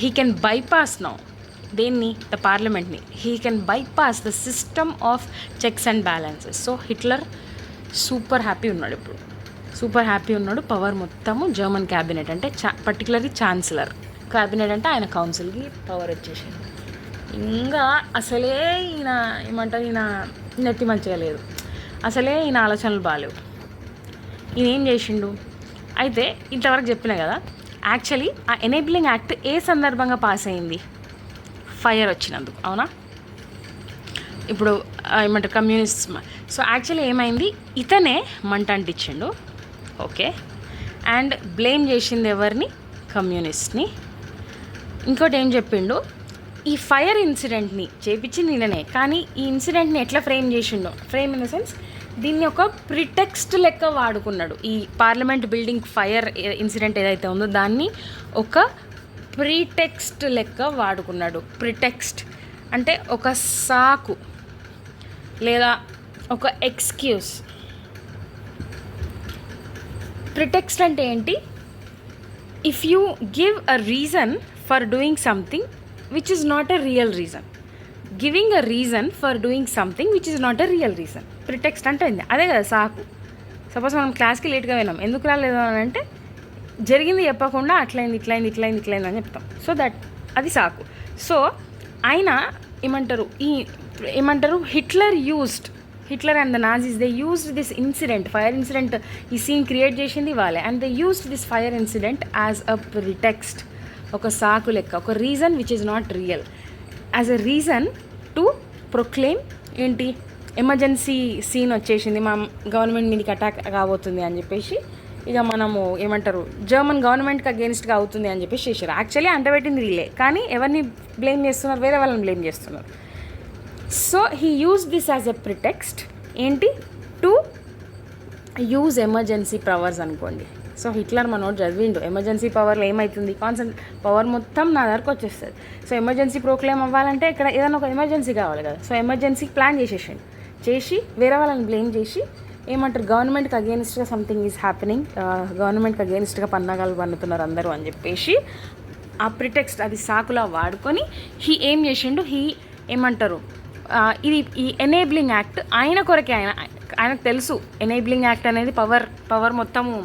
హీ కెన్ బైపాస్ నౌ దేన్ని, ద పార్లమెంట్ని. He can bypass the system of checks and balances. So Hitler super happy ఉన్నాడు ఇప్పుడు, సూపర్ హ్యాపీ ఉన్నాడు. పవర్ మొత్తము జర్మన్ క్యాబినెట్ అంటే పర్టికులర్లీ ఛాన్సలర్ క్యాబినెట్ అంటే ఆయన కౌన్సిల్కి పవర్ వచ్చేసింది. ఇంకా అసలే ఈయన ఏమంటారు, ఈయన నెత్తి మంచిగా లేదు, అసలే ఈయన ఆలోచనలు బాగాలేవు. ఈయన ఏం చేసిండు అయితే ఇంతవరకు చెప్పిన కదా. యాక్చువల్లీ ఆ ఎనేబులింగ్ యాక్ట్ ఏ సందర్భంగా పాస్ అయింది, ఫైర్ వచ్చినందుకు, అవునా. ఇప్పుడు ఏమంటారు కమ్యూనిస్ట్. సో యాక్చువల్లీ ఏమైంది, ఇతనే మంట అంటించిండు, ఓకే. అండ్ బ్లేమ్ చేసింది ఎవరిని, కమ్యూనిస్ట్ని. ఇంకోటి ఏం చెప్పిండు, ఈ ఫైర్ ఇన్సిడెంట్ని చేపించింది ఈయననే, కానీ ఈ ఇన్సిడెంట్ని ఎట్లా ఫ్రేమ్ చేసిండో, ఫ్రేమ్ ఇన్ ద సెన్స్ దీన్ని ఒక ప్రిటెక్స్ట్ లెక్క వాడుకున్నాడు. ఈ పార్లమెంట్ బిల్డింగ్ ఫైర్ ఇన్సిడెంట్ ఏదైతే ఉందో దాన్ని ఒక ప్రీటెక్స్ట్ లెక్క వాడుకున్నాడు. ప్రిటెక్స్ట్ అంటే ఒక సాకు లేదా ఒక ఎక్స్క్యూజ్. ప్రిటెక్స్ట్ అంటే ఏంటి, if you give a reason for doing something which is not a real reason. Giving a reason for doing something which is not a real reason. Pretext అంటే అదే కదా సాకు. సపోజ్ మనం క్లాస్కి లేట్గా వెళ్ళాం, ఎందుకు రాలేదు అని అంటే జరిగింది చెప్పకుండా అట్లయింది ఇట్లయింది ఇట్లయింది ఇట్లయింది అని చెప్తాం. సో అది సాకు. సో ఆయన ఏమంటారు Hitler and the Nazis they used this incident, fire incident, ఈ సీన్ క్రియేట్ చేసింది వాళ్ళే. And they used this fire incident as a pretext, ఒక సాకు లెక్క, ఒక reason which is not real, as a reason to proclaim ఏంటి, emergency scene వచ్చేసింది, మా గవర్నమెంట్ మీదకి అటాక్ కాబోతుంది అని చెప్పేసి, ఇక మనము ఏమంటారు జర్మన్ గవర్నమెంట్కి అగేన్స్ట్గా అవుతుంది అని చెప్పేసి చేశారు. యాక్చువల్లీ అంటబెట్టింది వీళ్ళే, కానీ ఎవరిని బ్లేమ్ చేస్తున్నారు, వేరే వాళ్ళని బ్లేమ్ చేస్తున్నారు. So he use this as a pretext ఏంటి, టు యూజ్ ఎమర్జెన్సీ పవర్స్ అనుకోండి. సో హిట్లర్ మనోడు చదివిండు, ఎమర్జెన్సీ పవర్లో ఏమవుతుంది, పవర్ మొత్తం నా దగ్గరకు వచ్చేస్తుంది. సో ఎమర్జెన్సీ ప్రోక్లెయిమ్ అవ్వాలంటే ఇక్కడ ఏదైనా ఒక ఎమర్జెన్సీ కావాలి కదా. సో ఎమర్జెన్సీ ప్లాన్ చేసి వేరే వాళ్ళని బ్లేమ్ చేసి ఏమంటారు, గవర్నమెంట్కి అగేన్స్ట్గా సంథింగ్ ఈజ్ హ్యాపెనింగ్, గవర్నమెంట్కి అగేన్స్ట్గా పన్నాగాలు పన్నుతున్నారు అందరూ అని చెప్పేసి ఆ ప్రిటెక్స్ట్ అది సాకులా వాడుకొని ఏం చేసిండు, ఏమంటారు ఈ ఎనేబులింగ్ యాక్ట్ ఆయన కొరకే, ఆయనకు తెలుసు ఎనేబులింగ్ యాక్ట్ అనేది పవర్ మొత్తము,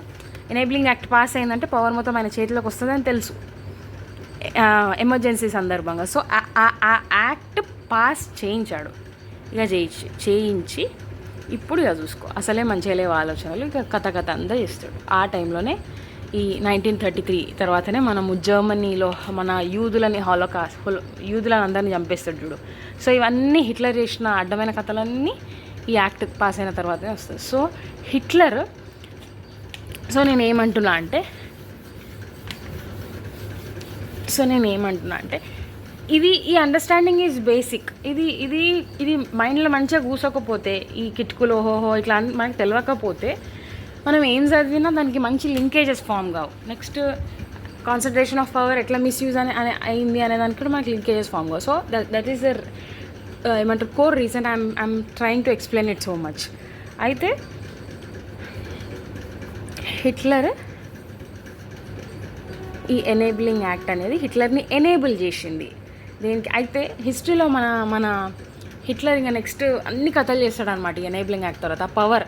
ఎనేబులింగ్ యాక్ట్ పాస్ అయిందంటే పవర్ మొత్తం ఆయన చేతిలోకి వస్తుందని తెలుసు ఎమర్జెన్సీ సందర్భంగా. సో ఆ యాక్ట్ పాస్ చేయించాడు. ఇక చేయించి ఇప్పుడు ఇక చూసుకో అసలే మంచిగా లేవు ఆలోచనలు, ఇక కథ అంతా చేస్తాడు. ఆ టైంలోనే ఈ 1933 తర్వాతనే మనము జర్మనీలో మన యూదులని యూదులని అందరినీ చంపేస్తాడు చూడు. సో ఇవన్నీ హిట్లర్ చేసిన అడ్డమైన కథలన్నీ ఈ యాక్ట్ పాస్ అయిన తర్వాతనే వస్తుంది. సో హిట్లర్, సో నేను ఏమంటున్నా అంటే ఈ అండర్స్టాండింగ్ ఈజ్ బేసిక్. ఇది మైండ్లో మంచిగా కూసోకపోతే, ఈ కిటుకులు ఓహోహో ఇట్లా మనకు తెలియకపోతే మనం ఏం చదివినా దానికి మంచి లింకేజెస్ ఫామ్ కావు. నెక్స్ట్ కాన్సన్ట్రేషన్ ఆఫ్ పవర్ ఎట్లా మిస్యూజ్ అయింది అనే దానికి కూడా మనకి లింకేజెస్ ఫామ్ కావు. సో దట్ ఈస్ ద ఏమంటారు core reason I'm trying to explain it so much. అయితే హిట్లర్ ఈ ఎనేబులింగ్ యాక్ట్ అనేది హిట్లర్ని ఎనేబుల్ చేసింది దేనికి. అయితే హిస్టరీలో మన హిట్లర్ ఇంకా నెక్స్ట్ అన్ని కథలు చేస్తాడనమాట ఈ ఎనేబులింగ్ యాక్ట్ తర్వాత. పవర్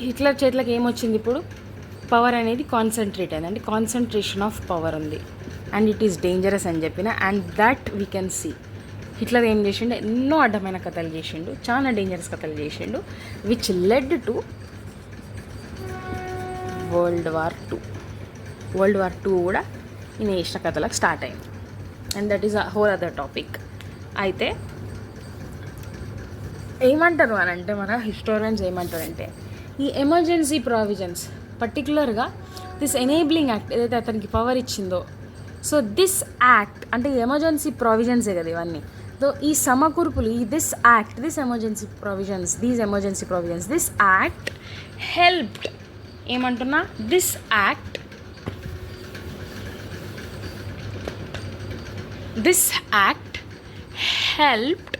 హిట్లర్ చేతులకు ఏమొచ్చింది ఇప్పుడు, పవర్ అనేది కాన్సన్ట్రేట్ అయింది, అంటే కాన్సన్ట్రేషన్ ఆఫ్ పవర్ ఉంది అండ్ ఇట్ ఈస్ డేంజరస్ అని చెప్పిన. And that we can see Hitler ఏం చేసిండు, ఎన్నో అడ్డమైన కథలు చేసిండు, చాలా డేంజరస్ కథలు చేసిండు, which led to world war two కూడా ఈయన చేసిన కథలకు స్టార్ట్ అయింది. And that is a whole other topic. అయితే ఏమంటారు అని అంటే మన హిస్టోరియన్స్ ఏమంటారంటే ఈ emergency provisions particularly this enabling act ఏదైతే అతనికి పవర్ ఇచ్చిందో, సో దిస్ యాక్ట్ అంటే ఎమర్జెన్సీ ప్రావిజన్సే కదా ఇవన్నీ, ఈ సమకూర్పులు this emergency provisions this act helped ఏమంటున్నా this act helped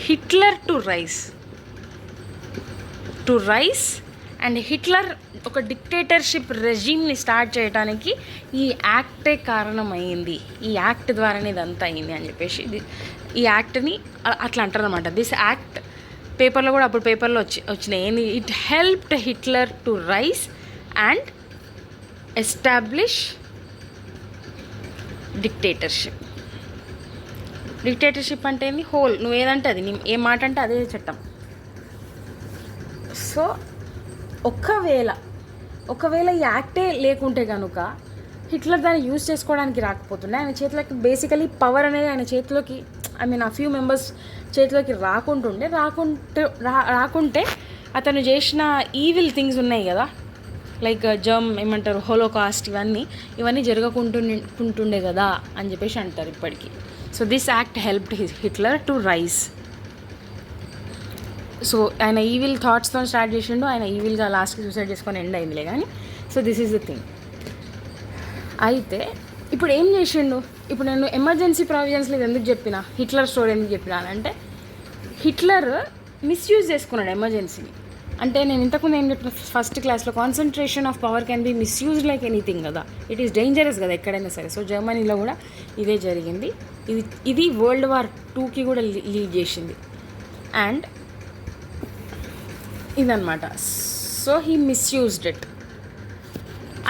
Hitler to rise and Hitler ఒక డిక్టేటర్షిప్ రెజీమ్ని స్టార్ట్ చేయడానికి ఈ యాక్టే కారణమైంది, ఈ యాక్ట్ ద్వారానే ఇదంతా అయింది అని చెప్పేసి ఈ యాక్ట్ని అట్లా అంటారు అనమాట. దిస్ యాక్ట్ పేపర్లో కూడా అప్పుడు పేపర్లో వచ్చినాయి ఏంది, it helped Hitler to rise and establish dictatorship అంటే ఏంది, హోల్ నువ్వు ఏదంటే అది, ఏ మాట అంటే అదే చట్టం. సో ఒకవేళ ఈ యాక్టే లేకుంటే కనుక హిట్లర్ దాన్ని యూజ్ చేసుకోవడానికి రాకపోతుండే, ఆయన చేతిలోకి బేసికలీ పవర్ అనేది ఆయన చేతిలోకి ఆ ఫ్యూ మెంబర్స్ చేతిలోకి రాకుంటే అతను చేసిన ఈవిల్ థింగ్స్ ఉన్నాయి కదా, లైక్ ఏమంటారు హోలోకాస్ట్, ఇవన్నీ జరగకుంటుండే కదా అని చెప్పేసి అంటారు ఇప్పటికీ. So this act helped Hitler to rice. So ఆయన ఈవిల్ థాట్స్తో స్టార్ట్ చేసిండు, ఆయన ఈవిల్గా లాస్ట్కి సూసైడ్ చేసుకొని ఎండ్ అయిందిలే కానీ. So this is the thing. అయితే ఇప్పుడు ఏం చేసిండు, ఇప్పుడు నేను ఎమర్జెన్సీ ప్రావిజన్స్లో ఎందుకు చెప్పిన, హిట్లర్ స్టోరీ ఎందుకు చెప్పినా అంటే హిట్లర్ మిస్యూజ్ చేసుకున్నాడు ఎమర్జెన్సీని. అంటే నేను ఇంతకుముందు ఏం చెప్పిన ఫస్ట్ క్లాస్లో, concentration of power can be misuse like anything కదా, ఇట్ ఈస్ డేంజరస్ కదా ఎక్కడైనా సరే. సో జర్మనీలో కూడా ఇదే జరిగింది. ఇది వరల్డ్ వార్ 2కి కూడా లీడ్ చేసింది. అండ్ ఇదన్నమాట. So he misused it.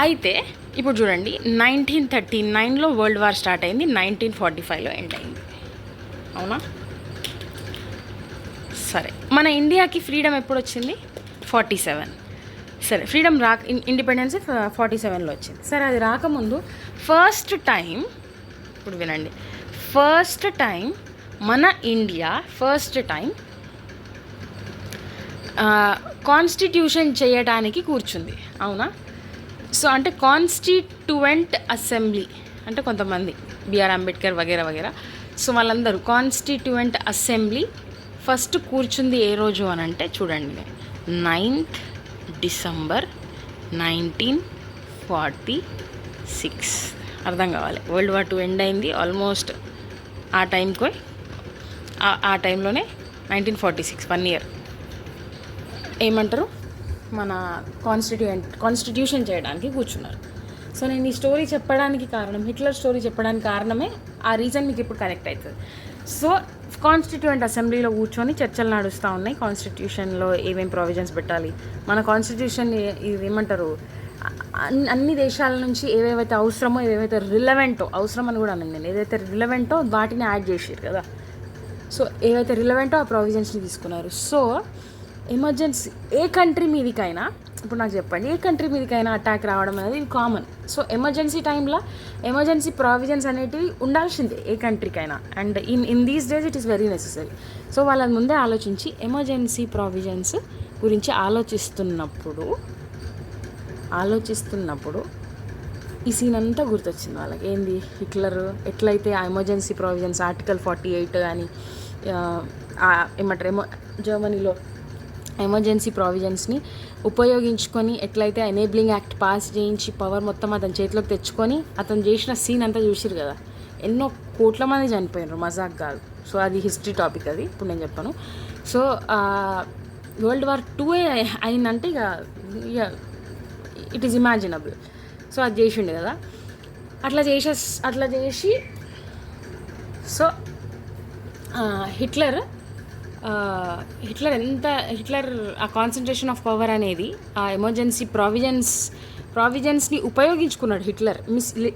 అయితే ఇప్పుడు చూడండి, 1939లో వరల్డ్ వార్ స్టార్ట్ అయింది, 1945లో ఎండ్ అయింది, అవునా? సరే, మన ఇండియాకి ఫ్రీడమ్ ఎప్పుడు వచ్చింది? 47. సరే, ఫ్రీడమ్ ఇండిపెండెన్స్ 47లో వచ్చింది. సరే, అది రాకముందు ఇప్పుడు వినండి, మన ఇండియా కాన్స్టిట్యూషన్ చేయడానికి కూర్చుంది, అవునా? సో అంటే కాన్స్టిట్యూయెంట్ అసెంబ్లీ అంటే కొంతమంది బిఆర్ అంబేద్కర్ వగేరా. సో వాళ్ళందరూ కాన్స్టిట్యూయెంట్ అసెంబ్లీ ఫస్ట్ కూర్చుంది ఏ రోజు అని అంటే చూడండి, 9th December 1946. అర్థం కావాలి, వరల్డ్ వార్ 2 ఎండ్ అయింది ఆల్మోస్ట్ ఆ టైంలోనే 1946, 1 year ఏమంటారు మన కాన్స్టిట్యూషన్ చేయడానికి కూర్చున్నారు. సో నేను ఈ స్టోరీ చెప్పడానికి కారణం, హిట్లర్ స్టోరీ చెప్పడానికి కారణమే ఆ రీజన్ మీకు ఇప్పుడు కనెక్ట్ అవుతుంది. సో కాన్స్టిట్యూయెంట్ అసెంబ్లీలో కూర్చొని చర్చలు నడుస్తూ ఉన్నాయి, కాన్స్టిట్యూషన్లో ఏమేమి ప్రొవిజన్స్ పెట్టాలి, మన కాన్స్టిట్యూషన్ ఇది ఏమంటారు అన్ని దేశాల నుంచి ఏవేవైతే అవసరమో, ఏవేవైతే రిలవెంటో, అవసరం అని కూడా అన్నాను నేను, ఏదైతే రిలవెంటో వాటిని యాడ్ చేసారు కదా. సో ఏవైతే రిలవెంటో ఆ ప్రొవిజన్స్ని తీసుకున్నారు. సో ఎమర్జెన్సీ ఏ కంట్రీ మీదికైనా, ఇప్పుడు నాకు చెప్పండి, ఏ కంట్రీ మీదికైనా అటాక్ రావడం అనేది కామన్. సో ఎమర్జెన్సీ టైంలో ఎమర్జెన్సీ ప్రావిజన్స్ అనేటివి ఉండాల్సిందే ఏ కంట్రీకైనా. And in these days it is very necessary. So వాళ్ళ ముందే ఆలోచించి ఎమర్జెన్సీ ప్రావిజన్స్ గురించి ఆలోచిస్తున్నప్పుడు ఈ సీన్ అంతా గుర్తొచ్చింది వాళ్ళకి. ఏంది, హిట్లర్ ఎట్లయితే ఆ ఎమర్జెన్సీ ప్రావిజన్స్ ఆర్టికల్ 48 కానీ ఏమంటారు జర్మనీలో ఎమర్జెన్సీ ప్రావిజన్స్ని ఉపయోగించుకొని ఎట్లయితే ఎనేబ్లింగ్ యాక్ట్ పాస్ చేయించి పవర్ మొత్తం అతని చేతిలోకి తెచ్చుకొని అతను చేసిన సీన్ అంతా చూసిరు కదా, ఎన్నో కోట్ల మంది చనిపోయినారు, మజాక్ కాదు. సో అది హిస్టరీ టాపిక్, అది ఇప్పుడు నేను చెప్పాను. సో వరల్డ్ వార్ 2 అయిందంటే ఇక ఇట్ ఈస్ ఇమాజినబుల్. సో అది చేసిండు కదా, అట్లా చేసి సో హిట్లర్ ఆ కాన్సన్ట్రేషన్ ఆఫ్ పవర్ అనేది ఆ ఎమర్జెన్సీ ప్రావిజన్స్ని ఉపయోగించుకున్నాడు హిట్లర్.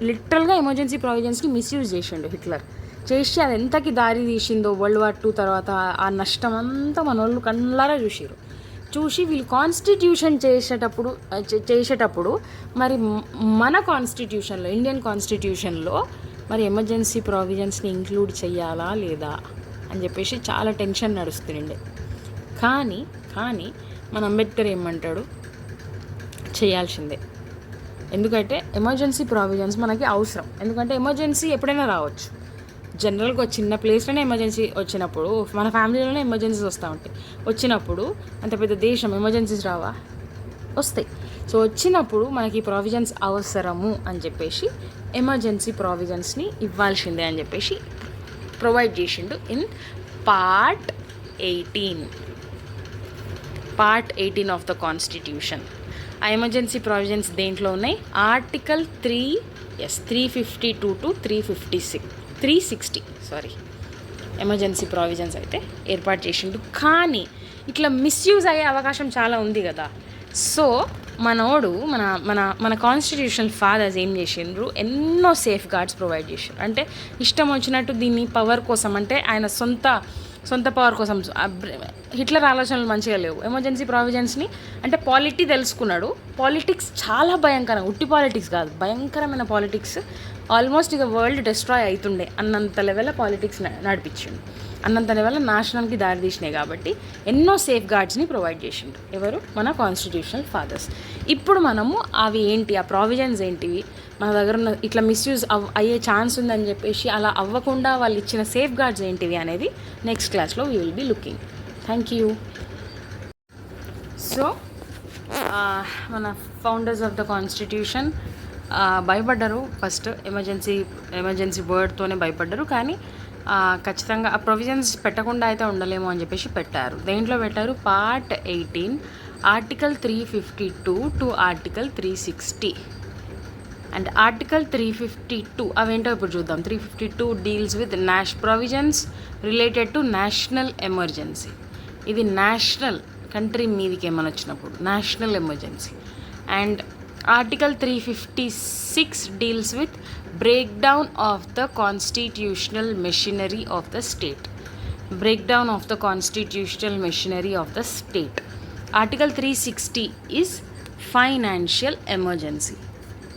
లిటరల్గా ఎమర్జెన్సీ ప్రావిజన్స్ని మిస్యూజ్ చేసిండు హిట్లర్. చేసి అది ఎంతకి దారి తీసిందో వరల్డ్ వార్ 2 తర్వాత ఆ నష్టం అంతా మన వాళ్ళు కళ్ళారా చూసి వీళ్ళు కాన్స్టిట్యూషన్ చేసేటప్పుడు మరి మన కాన్స్టిట్యూషన్లో, ఇండియన్ కాన్స్టిట్యూషన్లో మరి ఎమర్జెన్సీ ప్రావిజన్స్ని ఇంక్లూడ్ చేయాలా లేదా అని చెప్పేసి చాలా టెన్షన్ నడుస్తుండే. కానీ మన అంబేద్కర్ ఏమంటాడు, చేయాల్సిందే. ఎందుకంటే ఎమర్జెన్సీ ప్రావిజన్స్ మనకి అవసరం. ఎందుకంటే ఎమర్జెన్సీ ఎప్పుడైనా రావచ్చు. జనరల్గా ఒక చిన్న ప్లేస్లోనే ఎమర్జెన్సీ వచ్చినప్పుడు, మన ఫ్యామిలీలోనే ఎమర్జెన్సీస్ వస్తూ ఉంటాయి. వచ్చినప్పుడు అంత పెద్ద దేశం ఎమర్జెన్సీస్ రావా? వస్తాయి. సో వచ్చినప్పుడు మనకి ప్రావిజన్స్ అవసరము అని చెప్పేసి ఎమర్జెన్సీ ప్రావిజన్స్ని ఇవ్వాల్సిందే అని చెప్పేసి ప్రొవైడ్ చేసిండు in part 18 of the constitution. ఆ ఎమర్జెన్సీ ప్రావిజన్స్ దేంట్లో ఉన్నాయి? ఆర్టికల్ 352 టు 360 ఎమర్జెన్సీ ప్రావిజన్స్ అయితే ఏర్పాటు చేసిండు. కానీ ఇట్లా మిస్యూజ్ అయ్యే అవకాశం చాలా ఉంది కదా. సో మనోడు మన మన మన కాన్స్టిట్యూషనల్ ఫాదర్స్ ఏం చేసిండ్రు, ఎన్నో సేఫ్ గార్డ్స్ ప్రొవైడ్ చేసిండ్రు. అంటే ఇష్టం వచ్చినట్టు దీన్ని పవర్ కోసం, అంటే ఆయన సొంత పవర్ కోసం. హిట్లర్ ఆలోచనలు మంచిగా లేవు. ఎమర్జెన్సీ ప్రావిజన్స్ని అంటే పాలిటీ తెలుసుకున్నాడు. పాలిటిక్స్ చాలా భయంకరం, ఉట్టి పాలిటిక్స్ కాదు, భయంకరమైన పాలిటిక్స్. ఆల్మోస్ట్ ఇక వరల్డ్ డిస్ట్రాయ్ అవుతుండే అన్నంత లెవెల్ పాలిటిక్స్ నడిపించిండు, అన్నంత లెవెల్ నాశనానికి దారితీసినాయి. కాబట్టి ఎన్నో సేఫ్ గార్డ్స్ని ప్రొవైడ్ చేసిండు ఎవరు? మన కాన్స్టిట్యూషనల్ ఫాదర్స్. ఇప్పుడు మనము అవి ఏంటి, ఆ ప్రావిజన్స్ ఏంటివి, మన దగ్గర ఉన్న ఇట్లా మిస్యూజ్ అయ్యే ఛాన్స్ ఉందని చెప్పేసి అలా అవ్వకుండా వాళ్ళు ఇచ్చిన సేఫ్ గార్డ్స్ ఏంటివి అనేది నెక్స్ట్ క్లాస్లో we will be looking. Thank you. So మన ఫౌండర్స్ ఆఫ్ ద కాన్స్టిట్యూషన్ భయపడ్డారు. ఫస్ట్ ఎమర్జెన్సీ వర్డ్తోనే భయపడ్డారు. కానీ ఖచ్చితంగా ఆ ప్రొవిజన్స్ పెట్టకుండా అయితే ఉండలేము అని చెప్పేసి పెట్టారు. దేంట్లో పెట్టారు? Part 18 article 352 to article 360. And article 352 అవేంటో ఇప్పుడు చూద్దాం. 352 deals with provisions related to national emergency. ఇది నేషనల్, కంట్రీ మీదికి ఏమైనా వచ్చినప్పుడు national emergency. And article 356 deals with breakdown of the constitutional machinery of the state. Breakdown of the constitutional machinery of the state. Article 360 is financial emergency.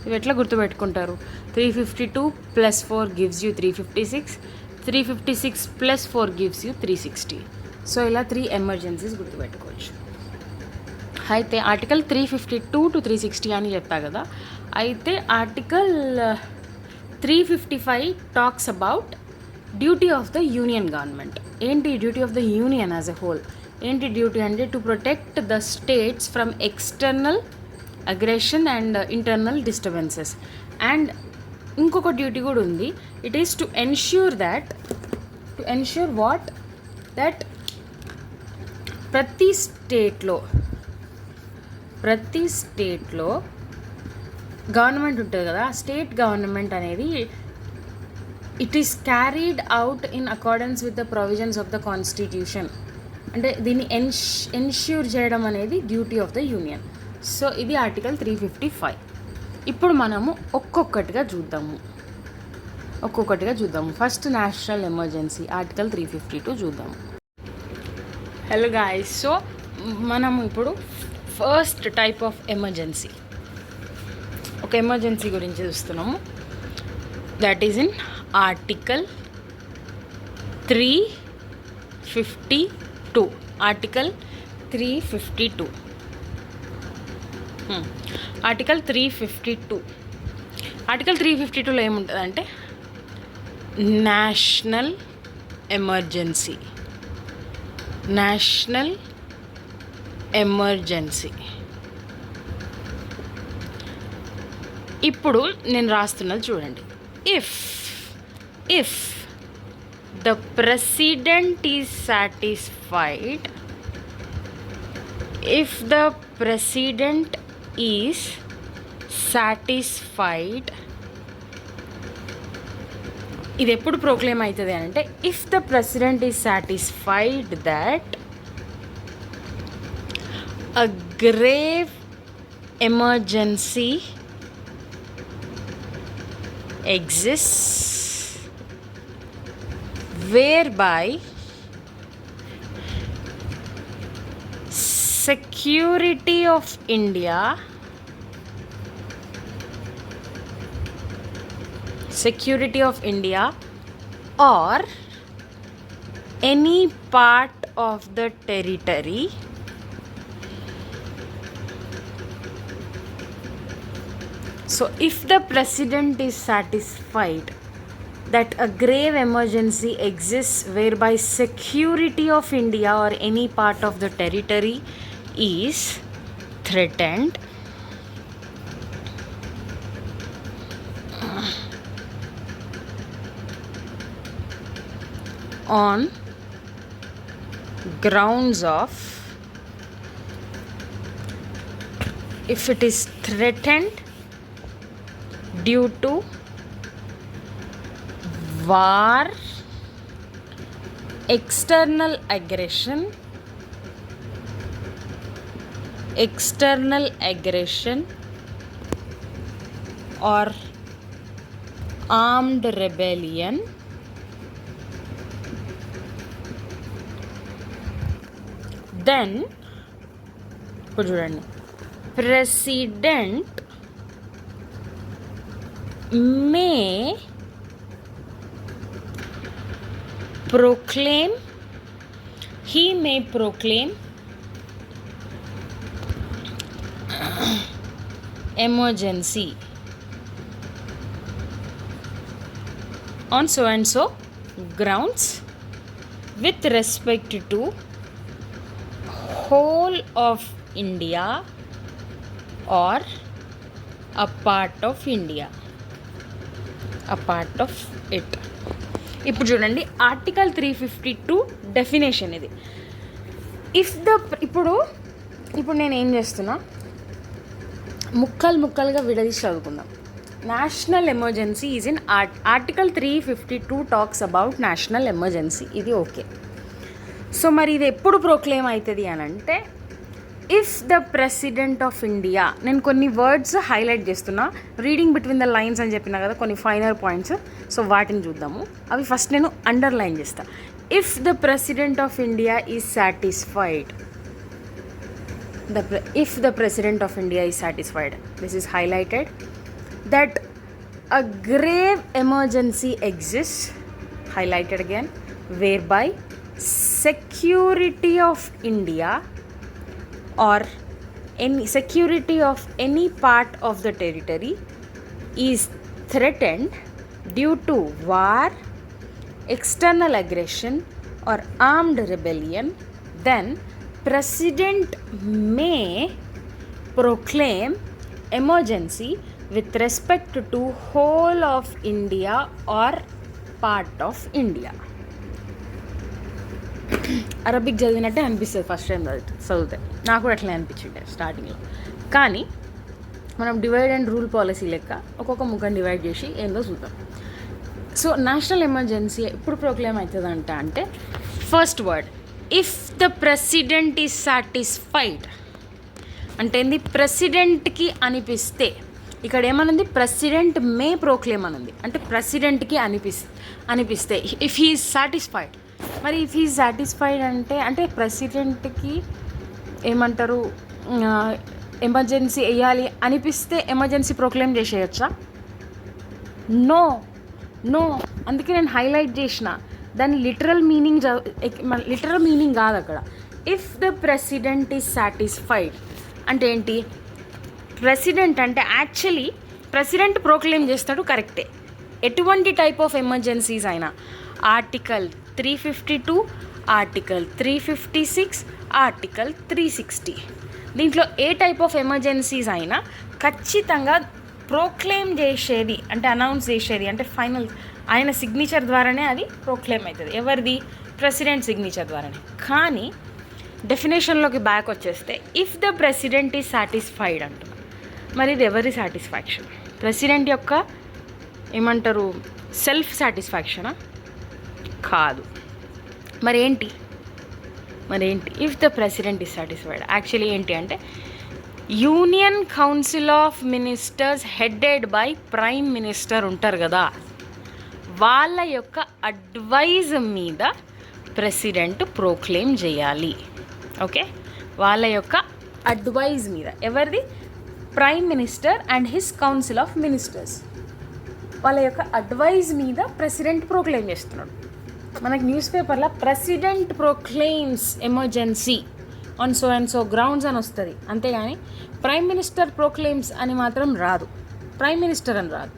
ఇవి ఎట్లా గుర్తుపెట్టుకుంటారు? 352 + 4 gives you 356, 356 + 4 gives you 360. So ఇలా 3 emergencies గుర్తుపెట్టుకోవచ్చు. అయితే article 352 to 360 అని చెప్పా కదా. అయితే article 355 talks about duty of the union government. ఏంటి duty of the union as a whole? ఏంటి డ్యూటీ అంటే to protect the states from external aggression and internal disturbances. And ఇంకొక డ్యూటీ కూడా ఉంది. It is to ensure what that ప్రతి స్టేట్లో government ఉంటుంది కదా, స్టేట్ గవర్నమెంట్ అనేది it is carried out in accordance with the provisions of the constitution. అంటే దీన్ని ఎన్ష్యూర్ చేయడం అనేది duty of the union. So ఇది ఆర్టికల్ 355. ఇప్పుడు మనము ఒక్కొక్కటిగా చూద్దాము. ఫస్ట్ నేషనల్ ఎమర్జెన్సీ ఆర్టికల్ 352 చూద్దాము. హలో గాయ్స్, సో మనము ఇప్పుడు ఫస్ట్ టైప్ ఆఫ్ ఎమర్జెన్సీ, ఒక ఎమర్జెన్సీ గురించి చూస్తున్నాము. That is in article 352. Article 352. Article 352లో ఏముంటుందంటే నేషనల్ ఎమర్జెన్సీ. ఇప్పుడు నేను రాస్తున్నది చూడండి. If the president is satisfied, ఇది ఎప్పుడు ప్రోక్లెయిమ్ అవుతుంది అంటే if the president is satisfied that a grave emergency exists whereby security of India or any part of the territory So if the president is satisfied that a grave emergency exists whereby security of India or any part of the territory is threatened on grounds of, if it is threatened due to war, external aggression, or armed rebellion, then ఇప్పుడు చూడండి, president May proclaim, he may proclaim emergency on so and so grounds with respect to whole of India or a part of India, a part of it. ఇప్పుడు చూడండి, article 352 definition ఇది. ఇప్పుడు నేను ఏం చేస్తున్నా, ముక్కలుగా విడదీసి చదువుకుందాం. National emergency is in article 352 talks about national emergency. ఇది ఓకే. సో మరి ఇది ఎప్పుడు ప్రోక్లెయిమ్ అవుతుంది అని అంటే, if the president of India, నేను కొన్ని వర్డ్స్ హైలైట్ చేస్తున్నా, రీడింగ్ బిట్వీన్ ద లైన్స్ అని చెప్పినా కదా, కొన్ని ఫైనల్ పాయింట్స్. సో వాటిని చూద్దాము. అవి ఫస్ట్ నేను అండర్లైన్ చేస్తా. If the president of India is satisfied, if the President of India is satisfied, this is highlighted, that a grave emergency exists, highlighted again, whereby security of India or any security of any part of the territory is threatened due to war, external aggression or armed rebellion, then President may proclaim emergency with respect to whole of India or part of India. Arabic చదివినట్టే అనిపిస్తుంది first time చదివితే, నాకు కూడా అట్లా అనిపించింది స్టార్టింగ్లో. కానీ మనం డివైడ్ అండ్ రూల్ పాలసీ లెక్క ఒక్కొక్క ముఖం డివైడ్ చేసి ఏందో చూద్దాం. సో నేషనల్ ఎమర్జెన్సీ ఎప్పుడు ప్రోక్లెయిమ్ అవుతుందంట అంటే, first word if the president is satisfied అంటే ఏంది, ప్రెసిడెంట్కి అనిపిస్తే. ఇక్కడ ఏమనుంది, ప్రెసిడెంట్ మే ప్రోక్లెయిమ్ అనుంది, అంటే ప్రెసిడెంట్కి అనిపిస్తే ఇఫ్ హీ ఈజ్ సాటిస్ఫైడ్. మరి ఇఫ్ హీ ఈజ్ సాటిస్ఫైడ్ అంటే ప్రెసిడెంట్కి ఏమంటారు, ఎమర్జెన్సీ వేయాలి అనిపిస్తే ఎమర్జెన్సీ ప్రోక్లెయిమ్ చేసేయచ్చా? నో. అందుకే నేను హైలైట్ చేసిన దాని లిటరల్ మీనింగ్ కాదు అక్కడ. If the president is satisfied అంటే ఏంటి, ప్రెసిడెంట్ అంటే యాక్చువల్లీ ప్రెసిడెంట్ ప్రోక్లెయిమ్ చేస్తాడు, కరెక్టే. ఎటువంటి టైప్ ఆఫ్ ఎమర్జెన్సీస్ అయినా, ఆర్టికల్ 352, ఆర్టికల్ 356, ఆర్టికల్ 360, దీంట్లో ఏ టైప్ ఆఫ్ ఎమర్జెన్సీస్ అయినా ఖచ్చితంగా ప్రోక్లెయిమ్ చేసేది అంటే అనౌన్స్ చేసేది అంటే ఫైనల్ ఆయన సిగ్నేచర్ ద్వారానే అది ప్రోక్లెయిమ్ అవుతుంది. ఎవరిది, ప్రెసిడెంట్ సిగ్నేచర్ ద్వారానే. కానీ డెఫినేషన్లోకి బ్యాక్ వచ్చేస్తే if the president is satisfied అంటున్నా. మరి ఇది ఎవరి సాటిస్ఫాక్షన్? ప్రెసిడెంట్ యొక్క ఏమంటారు, సెల్ఫ్ సాటిస్ఫాక్షనా? కాదు. మరేంటి if the president is satisfied actually ఏంటి అంటే, union council of ministers headed by prime minister ఉంటారు కదా, వాళ్ళ యొక్క అడ్వైజ్ మీద ప్రెసిడెంట్ ప్రోక్లెయిమ్ చేయాలి. ఓకే, వాళ్ళ యొక్క అడ్వైజ్ మీద. ఎవరిది? Prime minister and his council of ministers. వాళ్ళ యొక్క అడ్వైజ్ మీద ప్రెసిడెంట్ ప్రోక్లెయిమ్ చేస్తున్నాడు. మనకి న్యూస్ పేపర్లో president proclaims emergency on so and so grounds అని వస్తుంది, అంతేగాని ప్రైమ్ మినిస్టర్ ప్రోక్లెయిమ్స్ అని మాత్రం రాదు. ప్రైమ్ మినిస్టర్ అని రాదు.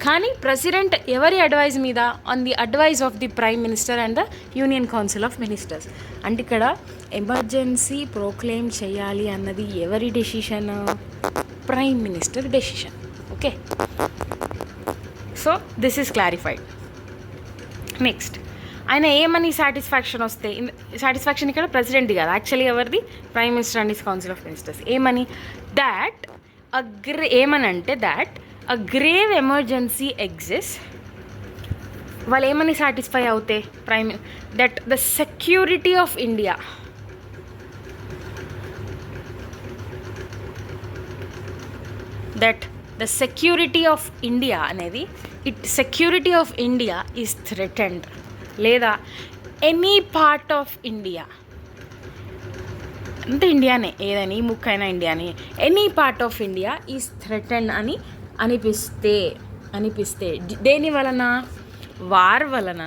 కానీ ప్రెసిడెంట్ ఎవరి అడ్వైజ్ మీద? On the advice of the prime minister and the union council of ministers. అంటే ఇక్కడ ఎమర్జెన్సీ ప్రోక్లెయిమ్ చేయాలి అన్నది ఎవరి decision? Prime minister decision. Okay, so this is clarified. Next, ఆయన ఏమని సాటిస్ఫాక్షన్ వస్తే, సాటిస్ఫాక్షన్ ఇక్కడ ప్రెసిడెంట్ది కాదు, యాక్చువల్లీ ఎవరిది? Prime minister and his council of ministers. ఏమని? దాట్ ఏమనంటే that a grave emergency exist. వాళ్ళు ఏమని సాటిస్ఫై అవుతే that the security of India, that the security of India అనేది security of India is threatened, లేదా ఎనీ పార్ట్ ఆఫ్ ఇండియా, అంటే ఇండియానే, ఏదని ఈ ముక్కైనా ఇండియానే, any part of India is threatened అని అనిపిస్తే దేని వలన? వార్ వలన,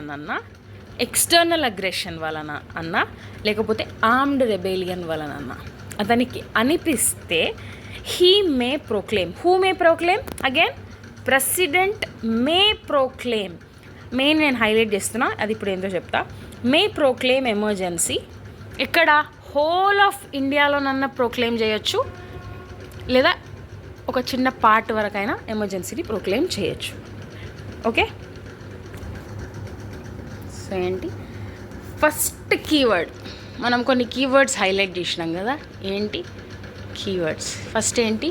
ఎక్స్టర్నల్ అగ్రెషన్ వలన అన్నా, లేకపోతే ఆర్మ్డ్ రెబేలియన్ వలన అన్నా అతనికి అనిపిస్తే who may proclaim again president may proclaim. Main నేను హైలైట్ చేస్తున్నా, అది ఇప్పుడు ఏంటో చెప్తా. May proclaim emergency. ఇక్కడ హోల్ ఆఫ్ ఇండియాలోనన్నా ప్రోక్లెయిమ్ చేయొచ్చు, లేదా ఒక చిన్న పార్ట్ వరకైనా ఎమర్జెన్సీని ప్రోక్లెయిమ్ చేయొచ్చు. ఓకే, సో ఏంటి ఫస్ట్ కీవర్డ్? మనం కొన్ని కీవర్డ్స్ హైలైట్ చేసినాం కదా, ఏంటి కీవర్డ్స్? ఫస్ట్ ఏంటి?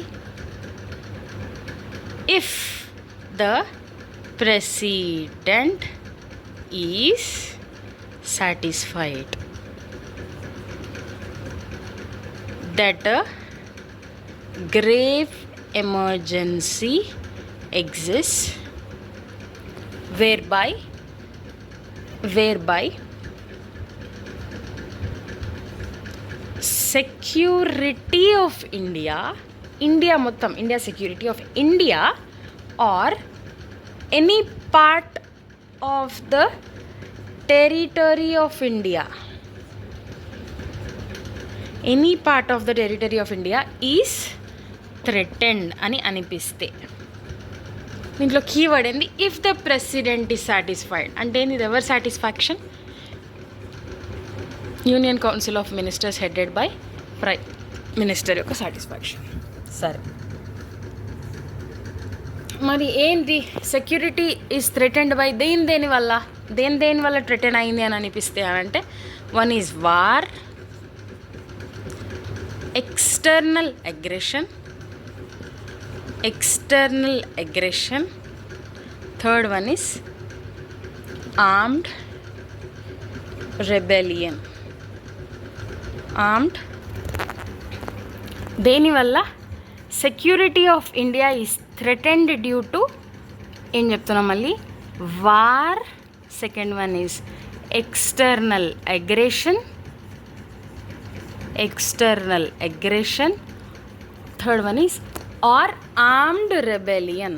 If the president is satisfied that a grave emergency exists whereby security of India మొత్తం India security of India or any part of the territory of India, any part of the territory of India is threatened అని అనిపిస్తే. దీంట్లో keyword ఏంది? If the president is satisfied. అంటే ఇది ఎవరి satisfaction? Union council of ministers headed by prime minister యొక్క satisfaction. సరే, మరి ఏంటి? సెక్యూరిటీ ఈజ్ థ్రెటెండ్ బై దేని వల్ల థ్రెటెన్ అయింది అని అనిపిస్తే అంటే, one is war, external aggression, third one is armed rebellion. దేనివల్ల? Security of India is threatened due to ఏం చెప్తున్నాం మళ్ళీ? War. Second one is external aggression, third one is or armed rebellion.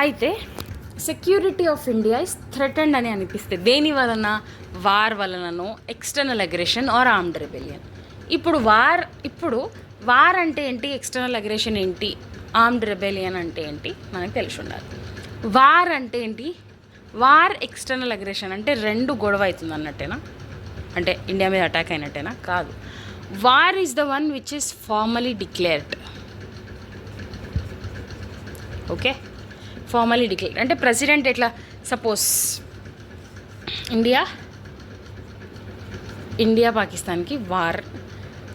అయితే security of India is threatened అని అనిపిస్తే దేని వలన? War వలననో, external aggression or armed rebellion. ఇప్పుడు వార్ అంటే ఏంటి? ఎక్స్టర్నల్ అగ్రెషన్ ఏంటి? ఆర్మ్డ్ రెబెలియన్ అంటే ఏంటి? మనకు తెలిసి ఉండాలి. వార్ అంటే ఏంటి? వార్ ఎక్స్టర్నల్ అగ్రెషన్ అంటే రెండు గొడవ అవుతుంది అన్నట్టేనా? అంటే ఇండియా మీద అటాక్ అయినట్టేనా? కాదు. War is the one which is formally declared. Okay, formally declared అంటే ప్రెసిడెంట్ ఎట్లా, సపోజ్ ఇండియా పాకిస్తాన్కి వార్,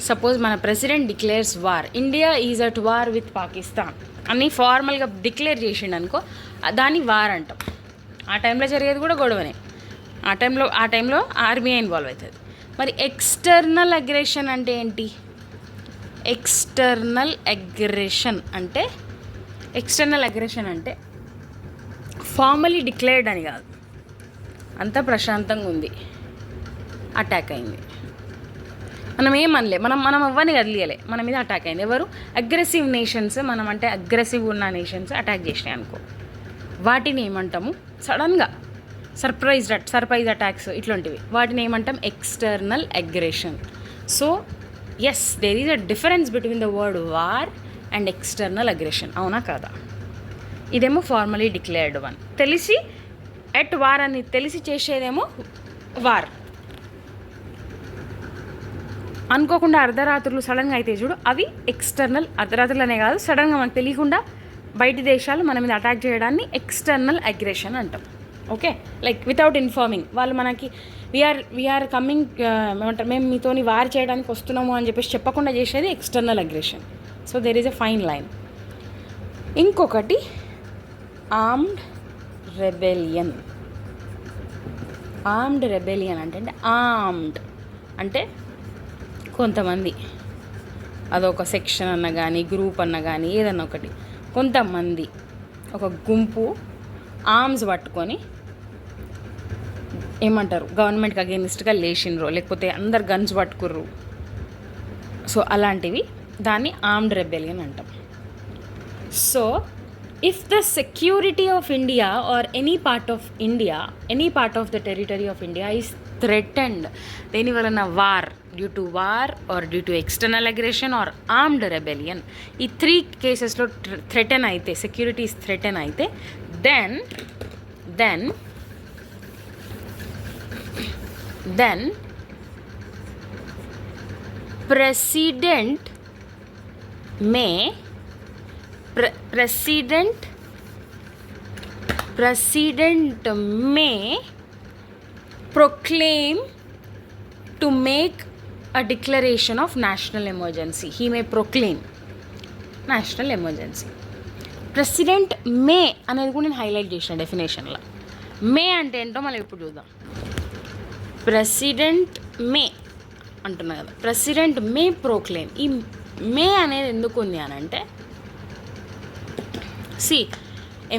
సపోజ్ మన president declares war, India is at war with Pakistan అని ఫార్మల్గా డిక్లేర్ చేసిండు అనుకో, దాన్ని వార్ అంటాం. ఆ టైంలో జరిగేది కూడా గొడవనే. ఆ టైంలో ఆర్మీ ఇన్వాల్వ్ అవుతుంది. మరి ఎక్స్టర్నల్ అగ్రెషన్ అంటే ఏంటి? ఎక్స్టర్నల్ అగ్రెషన్ అంటే ఫార్మలీ డిక్లేర్డ్ అని కాదు, అంతా ప్రశాంతంగా ఉంది, అటాక్ అయింది, మనం ఏమనలే, మనం అవ్వని కదిలియలే, మన మీద అటాక్ అయింది. ఎవరు? Aggressive nations. మనం అంటే అగ్రెసివ్ ఉన్న నేషన్స్ అటాక్ చేసినాయి అనుకో, వాటిని ఏమంటాము? సడన్గా సర్ప్రైజ్ అటాక్స్ ఇట్లాంటివి, వాటిని ఏమంటాం? External aggression. So yes, there is a difference between the word war and external aggression, అవునా కాదా? ఇదేమో ఫార్మలీ డిక్లేర్డ్ వన్, తెలిసి ఎట్ వార్ అని తెలిసి చేసేదేమో వార్. అనుకోకుండా అర్ధరాత్రులు సడన్గా అయితే చూడు, అవి ఎక్స్టర్నల్. అర్ధరాత్రులు అనే కాదు, సడన్గా మనకు తెలియకుండా బయటి దేశాలు మన మీద అటాక్ చేయడాన్ని ఎక్స్టర్నల్ అగ్రెషన్ అంటాం. ఓకే, లైక్ వితౌట్ ఇన్ఫార్మింగ్ వాళ్ళు మనకి వీఆర్ కమింగ్, ఏమంటారు, మేము మీతోని వార్ చేయడానికి వస్తున్నాము అని చెప్పేసి చెప్పకుండా చేసేది external aggression. So there is a fine line. ఇంకొకటి ఆర్మ్డ్ రెబెలియన్. ఆర్మ్డ్ రెబెలియన్ అంటే ఆర్మ్డ్ అంటే కొంతమంది, అదొక సెక్షన్ అన్న కానీ గ్రూప్ అన్న కానీ ఏదన్నా ఒకటి, కొంతమంది ఒక గుంపు ఆర్మ్స్ పట్టుకొని ఏమంటారు గవర్నమెంట్కి అగెనిస్ట్గా లేచినరు, లేకపోతే అందరు గన్స్ పట్టుకుర్రు. సో అలాంటివి దాన్ని ఆర్మ్డ్ రెబెలియన్ అంటాం. So if the security of India or any part of the territory of India is threatened, దేని వలన war, due to war or due to external aggression or armed rebellion, ఈ 3 కేసెస్లో threaten అయితే, security is threaten అయితే, then president may proclaim to make a declaration of national emergency. He may proclaim national emergency. President may అనేది కూడా నేను highlight చేసిన డెఫినేషన్లో. మే అంటే ఏంటో మనం ఇప్పుడు చూద్దాం. ప్రెసిడెంట్ మే అంటున్నా కదా, ప్రెసిడెంట్ మే ప్రోక్లెయిమ్. ఈ మే అనేది ఎందుకు ఉంది అని అంటే,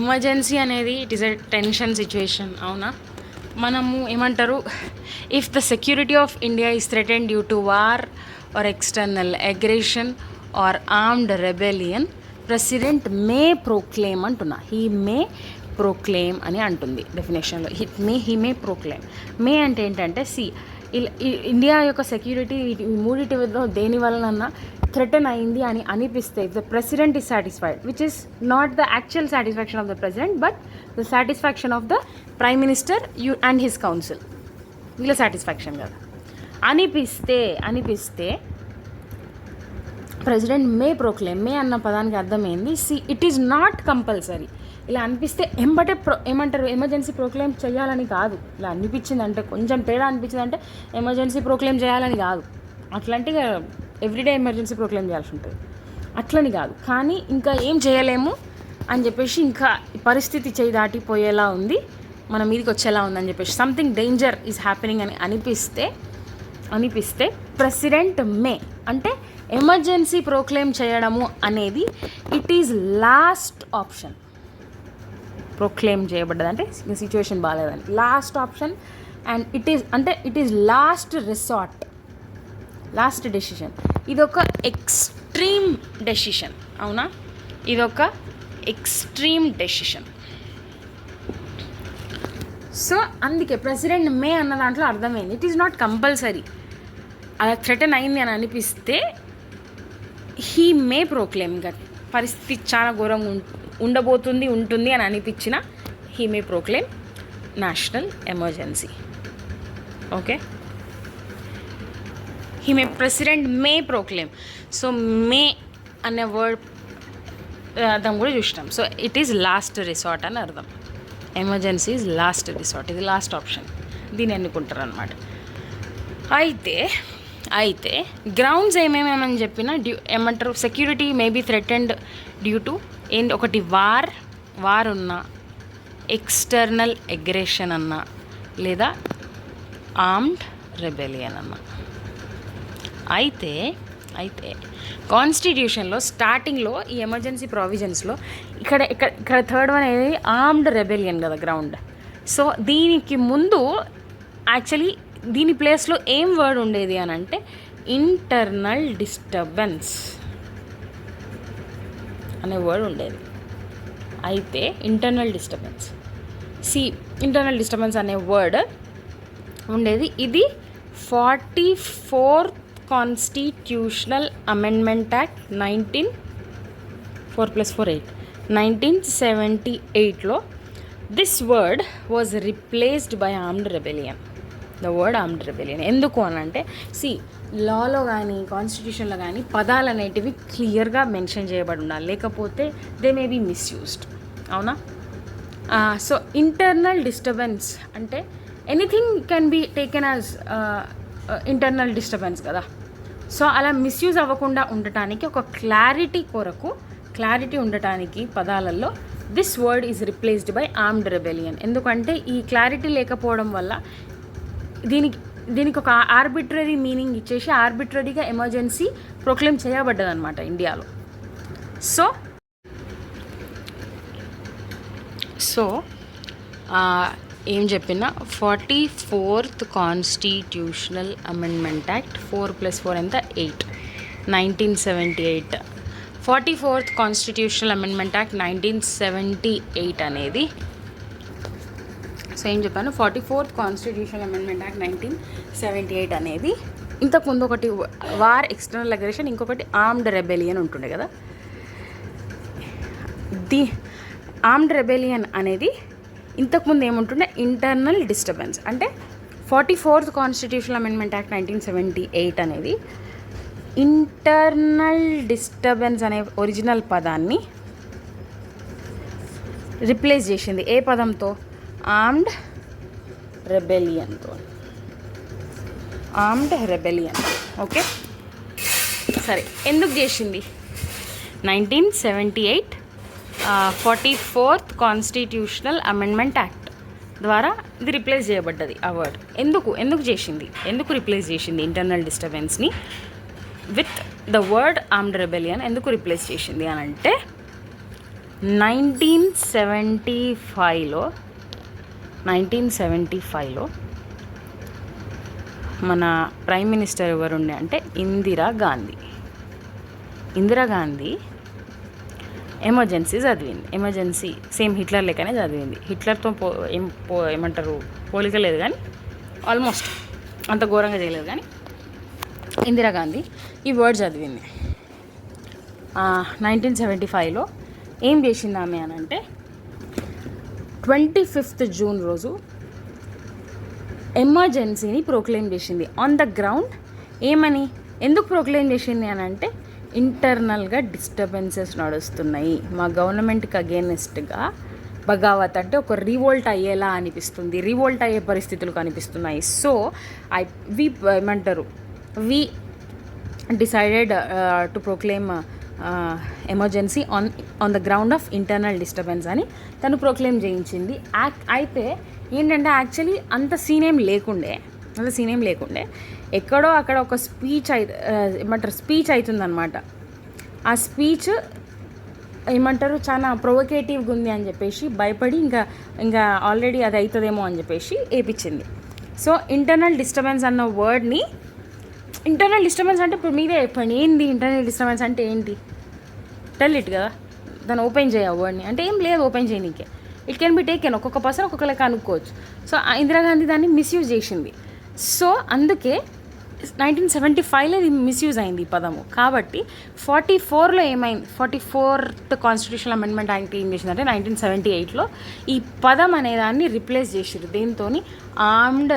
ఎమర్జెన్సీ అనేది it is a tension situation, అవునా? మనము ఏమంటారు, if the security of India is threatened due to war or external aggression or armed rebellion, president may proclaim అంటున్నా. హీ మే ప్రోక్లెయిమ్ అని అంటుంది డెఫినేషన్లో. He may ప్రోక్లెయిమ్. మే అంటే ఏంటంటే, ఇండియా యొక్క సెక్యూరిటీ మూడిటిలో దేని వలన థ్రెటన్ అయింది అని అనిపిస్తే, if the president is satisfied, which is not the actual satisfaction of the president but the satisfaction of the prime minister and his council, వీళ్ళ సాటిస్ఫాక్షన్ కదా, అనిపిస్తే ప్రెసిడెంట్ మే ప్రోక్లెయిమ్. మే అన్న పదానికి అర్థమైంది, ఇట్ ఈజ్ నాట్ కంపల్సరీ. ఇలా అనిపిస్తే ఎంబటే ఏమంటారు, emergency ప్రోక్లెయిమ్ చేయాలని కాదు. ఇలా అనిపించింది అంటే, కొంచెం తేడా అనిపించింది అంటే ఎమర్జెన్సీ ప్రోక్లెయిమ్ చేయాలని కాదు. అట్లాంటి ఎవ్రీడే ఎమర్జెన్సీ ప్రోక్లెయిమ్ చేయాల్సి ఉంటుంది, అట్లని కాదు. కానీ ఇంకా ఏం చేయలేము అని చెప్పేసి, ఇంకా పరిస్థితి చేయి దాటిపోయేలా ఉంది, మన మీదకి వచ్చేలా ఉందని చెప్పేసి, సంథింగ్ డేంజర్ ఈజ్ హ్యాపెనింగ్ అని అనిపిస్తే ప్రెసిడెంట్ మే అంటే ఎమర్జెన్సీ ప్రోక్లెయిమ్ చేయడము అనేది it is last option. Proclaim చేయబడ్డదంటే సిచ్యువేషన్ బాగాలేదని last option, and it is last resort, last decision. ఇదొక ఎక్స్ట్రీమ్ డెసిషన్, అవునా? ఇదొక ఎక్స్ట్రీమ్ డెసిషన్. సో అందుకే ప్రెసిడెంట్ మే అన్న దాంట్లో అర్థమైంది, ఇట్ ఈస్ నాట్ కంపల్సరీ. అలా థ్రెటన్ అయింది అని అనిపిస్తే హీ మే ప్రోక్లెయిమ్. పరిస్థితి చాలా ఘోరంగా ఉంటుంది అని అనిపించిన he may proclaim national emergency. Okay, president may proclaim. So may అనే వర్డ్ అర్థం కూడా చూసినాం. So it is last resort అని అర్థం. ఎమర్జెన్సీ ఈజ్ లాస్ట్ రిసార్ట్, ఇది లాస్ట్ ఆప్షన్, దీన్ని ఎన్నుకుంటారు అనమాట. అయితే గ్రౌండ్స్ ఏమేమని చెప్పినా ఏమంటారు, security may be threatened due to ఒకటి వార్ ఉన్నా, ఎక్స్టర్నల్ అగ్రెషన్ అన్నా, లేదా ఆర్మ్డ్ రెబెలియన్ అన్నా. అయితే కాన్స్టిట్యూషన్లో స్టార్టింగ్లో ఈ ఎమర్జెన్సీ ప్రావిజన్స్లో ఇక్కడ థర్డ్ వన్ అనేది ఆర్మ్డ్ రెబెలియన్ కదా గ్రౌండ్. సో దీనికి ముందు యాక్చువల్లీ దీని ప్లేస్లో ఏం వర్డ్ ఉండేది అని అంటే ఇంటర్నల్ డిస్టర్బెన్స్ అనే వర్డ్ ఉండేది. అయితే ఇంటర్నల్ డిస్టర్బెన్స్ అనే వర్డ్ ఉండేది. ఇది 44th కాన్స్టిట్యూషనల్ అమెండ్మెంట్ యాక్ట్ 1978లో this word was replaced by armed rebellion. The word armed rebellion ఎందుకు అని అంటే, లాలో కానీ కాన్స్టిట్యూషన్లో కానీ పదాలు అనేటివి క్లియర్గా మెన్షన్ చేయబడి ఉండాలి, లేకపోతే దే మే బీ మిస్యూజ్డ్. అవునా? సో ఇంటర్నల్ డిస్టర్బెన్స్ అంటే anything can be taken as internal disturbance కదా. సో అలా మిస్యూజ్ అవ్వకుండా ఉండటానికి, ఒక క్లారిటీ ఉండటానికి పదాలలో this word is replaced by armed rebellion. ఎందుకంటే ఈ క్లారిటీ లేకపోవడం వల్ల దీనికి ఒక ఆర్బిట్రరీ మీనింగ్ ఇచ్చేసి ఆర్బిట్రరీగా ఎమర్జెన్సీ ప్రొక్లెయిమ్ చేయబడ్డది అనమాట ఇండియాలో. సో ఏం చెప్పినా 44th కాన్స్టిట్యూషనల్ అమెండ్మెంట్ యాక్ట్ 4+4 ఎంత 8, 1978. 44th కాన్స్టిట్యూషనల్ అమెండ్మెంట్ యాక్ట్ 1978 అనేది, సో ఏం చెప్పాను, 44th కాన్స్టిట్యూషనల్ అమెండ్మెంట్ యాక్ట్ 1978 అనేది ఇంతకుముందు ఒకటి వార్, ఎక్స్టర్నల్ అగ్రెషన్, ఇంకొకటి ఆర్మ్డ్ రెబెలియన్ ఉంటుండే కదా. ఆర్మ్డ్ రెబెలియన్ అనేది ఇంతకుముందు ఏముంటుండే, ఇంటర్నల్ డిస్టర్బెన్స్. అంటే 44th కాన్స్టిట్యూషనల్ అమెండ్మెంట్ యాక్ట్ 1978 అనేది ఇంటర్నల్ డిస్టర్బెన్స్ అనే ఒరిజినల్ పదాన్ని రిప్లేస్ చేసింది. ఏ పదంతో? ఆర్మ్డ్ రెబెలియన్తో. ఓకే, సరే. ఎందుకు చేసింది? 1978 44th కాన్స్టిట్యూషనల్ అమెండ్మెంట్ యాక్ట్ ద్వారా ఇది రిప్లేస్ చేయబడ్డది ఆ వర్డ్. ఎందుకు చేసింది? ఎందుకు రిప్లేస్ చేసింది ఇంటర్నల్ డిస్టర్బెన్స్ని with the word armed rebellion? ఎందుకు రిప్లేస్ చేసింది అని అంటే, 1975లో మన ప్రైమ్ మినిస్టర్ ఎవరుండే అంటే ఇందిరా గాంధీ ఎమర్జెన్సీ చదివింది. ఎమర్జెన్సీ సేమ్ హిట్లర్ లెక్కనే చదివింది. హిట్లర్తో ఏమంటారు, పోలిక లేదు కానీ ఆల్మోస్ట్ అంత ఘోరంగా చేయలేదు. కానీ ఇందిరాగాంధీ ఈ వర్డ్ చదివింది 1975లో. ఏం చేసింది ఆమె అని అంటే, 25th జూన్ రోజు ఎమర్జెన్సీని ప్రోక్లెయిమ్ చేసింది ఆన్ ద గ్రౌండ్. ఏమని, ఎందుకు ప్రోక్లెయిమ్ చేసింది అని అంటే, ఇంటర్నల్గా డిస్టర్బెన్సెస్ నడుస్తున్నాయి మా గవర్నమెంట్కి అగేనెస్ట్గా. బగావత్ అంటే ఒక రివోల్ట్ అయ్యేలా అనిపిస్తుంది, రివోల్ట్ అయ్యే పరిస్థితులు కనిపిస్తున్నాయి. So we decided to proclaim emergency on the ground of internal disturbance అని తను ప్రొక్లెయిమ్ చేయించింది. అయితే ఏంటంటే, యాక్చువల్లీ అంత సీన్ ఏం లేకుండే, ఎక్కడో అక్కడ ఒక స్పీచ్ అవుతుందన్నమాట. ఆ స్పీచ్ చాలా ప్రొవొకేటివ్గా ఉంది అని చెప్పేసి భయపడి ఇంకా ఆల్రెడీ అది అవుతుందేమో అని చెప్పేసి వేయించింది. సో ఇంటర్నల్ డిస్టర్బెన్స్ అన్న వర్డ్ని, ఇంటర్నల్ డిస్టర్బెన్స్ అంటే ఇప్పుడు మీరే చెప్పండి, ఏంటి ఇంటర్నల్ డిస్టర్బెన్స్ అంటే ఏంటి? టెల్ ఇట్ కదా. దాన్ని ఓపెన్ చేయ వర్డ్ని అంటే ఏం లేదు ఓపెన్ చేయనీకే. ఇట్ కెన్ బి టేకెన్, ఒక్కొక్క పర్సన్ ఒక్కొక్క లెక్క అనుకోవచ్చు. సో ఇందిరాగాంధీ దాన్ని మిస్యూజ్ చేసింది. సో అందుకే 1975లో ఇది మిస్యూజ్ అయింది ఈ పదము. కాబట్టి 44లో ఏమైంది, 44th కాన్స్టిట్యూషనల్ అమెండ్మెంట్ యాక్ట్ ఏం చేసిందంటే 1978లో ఈ పదం అనేదాన్ని రిప్లేస్ చేసిరు. దేంతో? ఆర్మ్డ్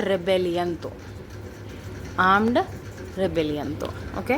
రెబెలియన్తో. ఓకే.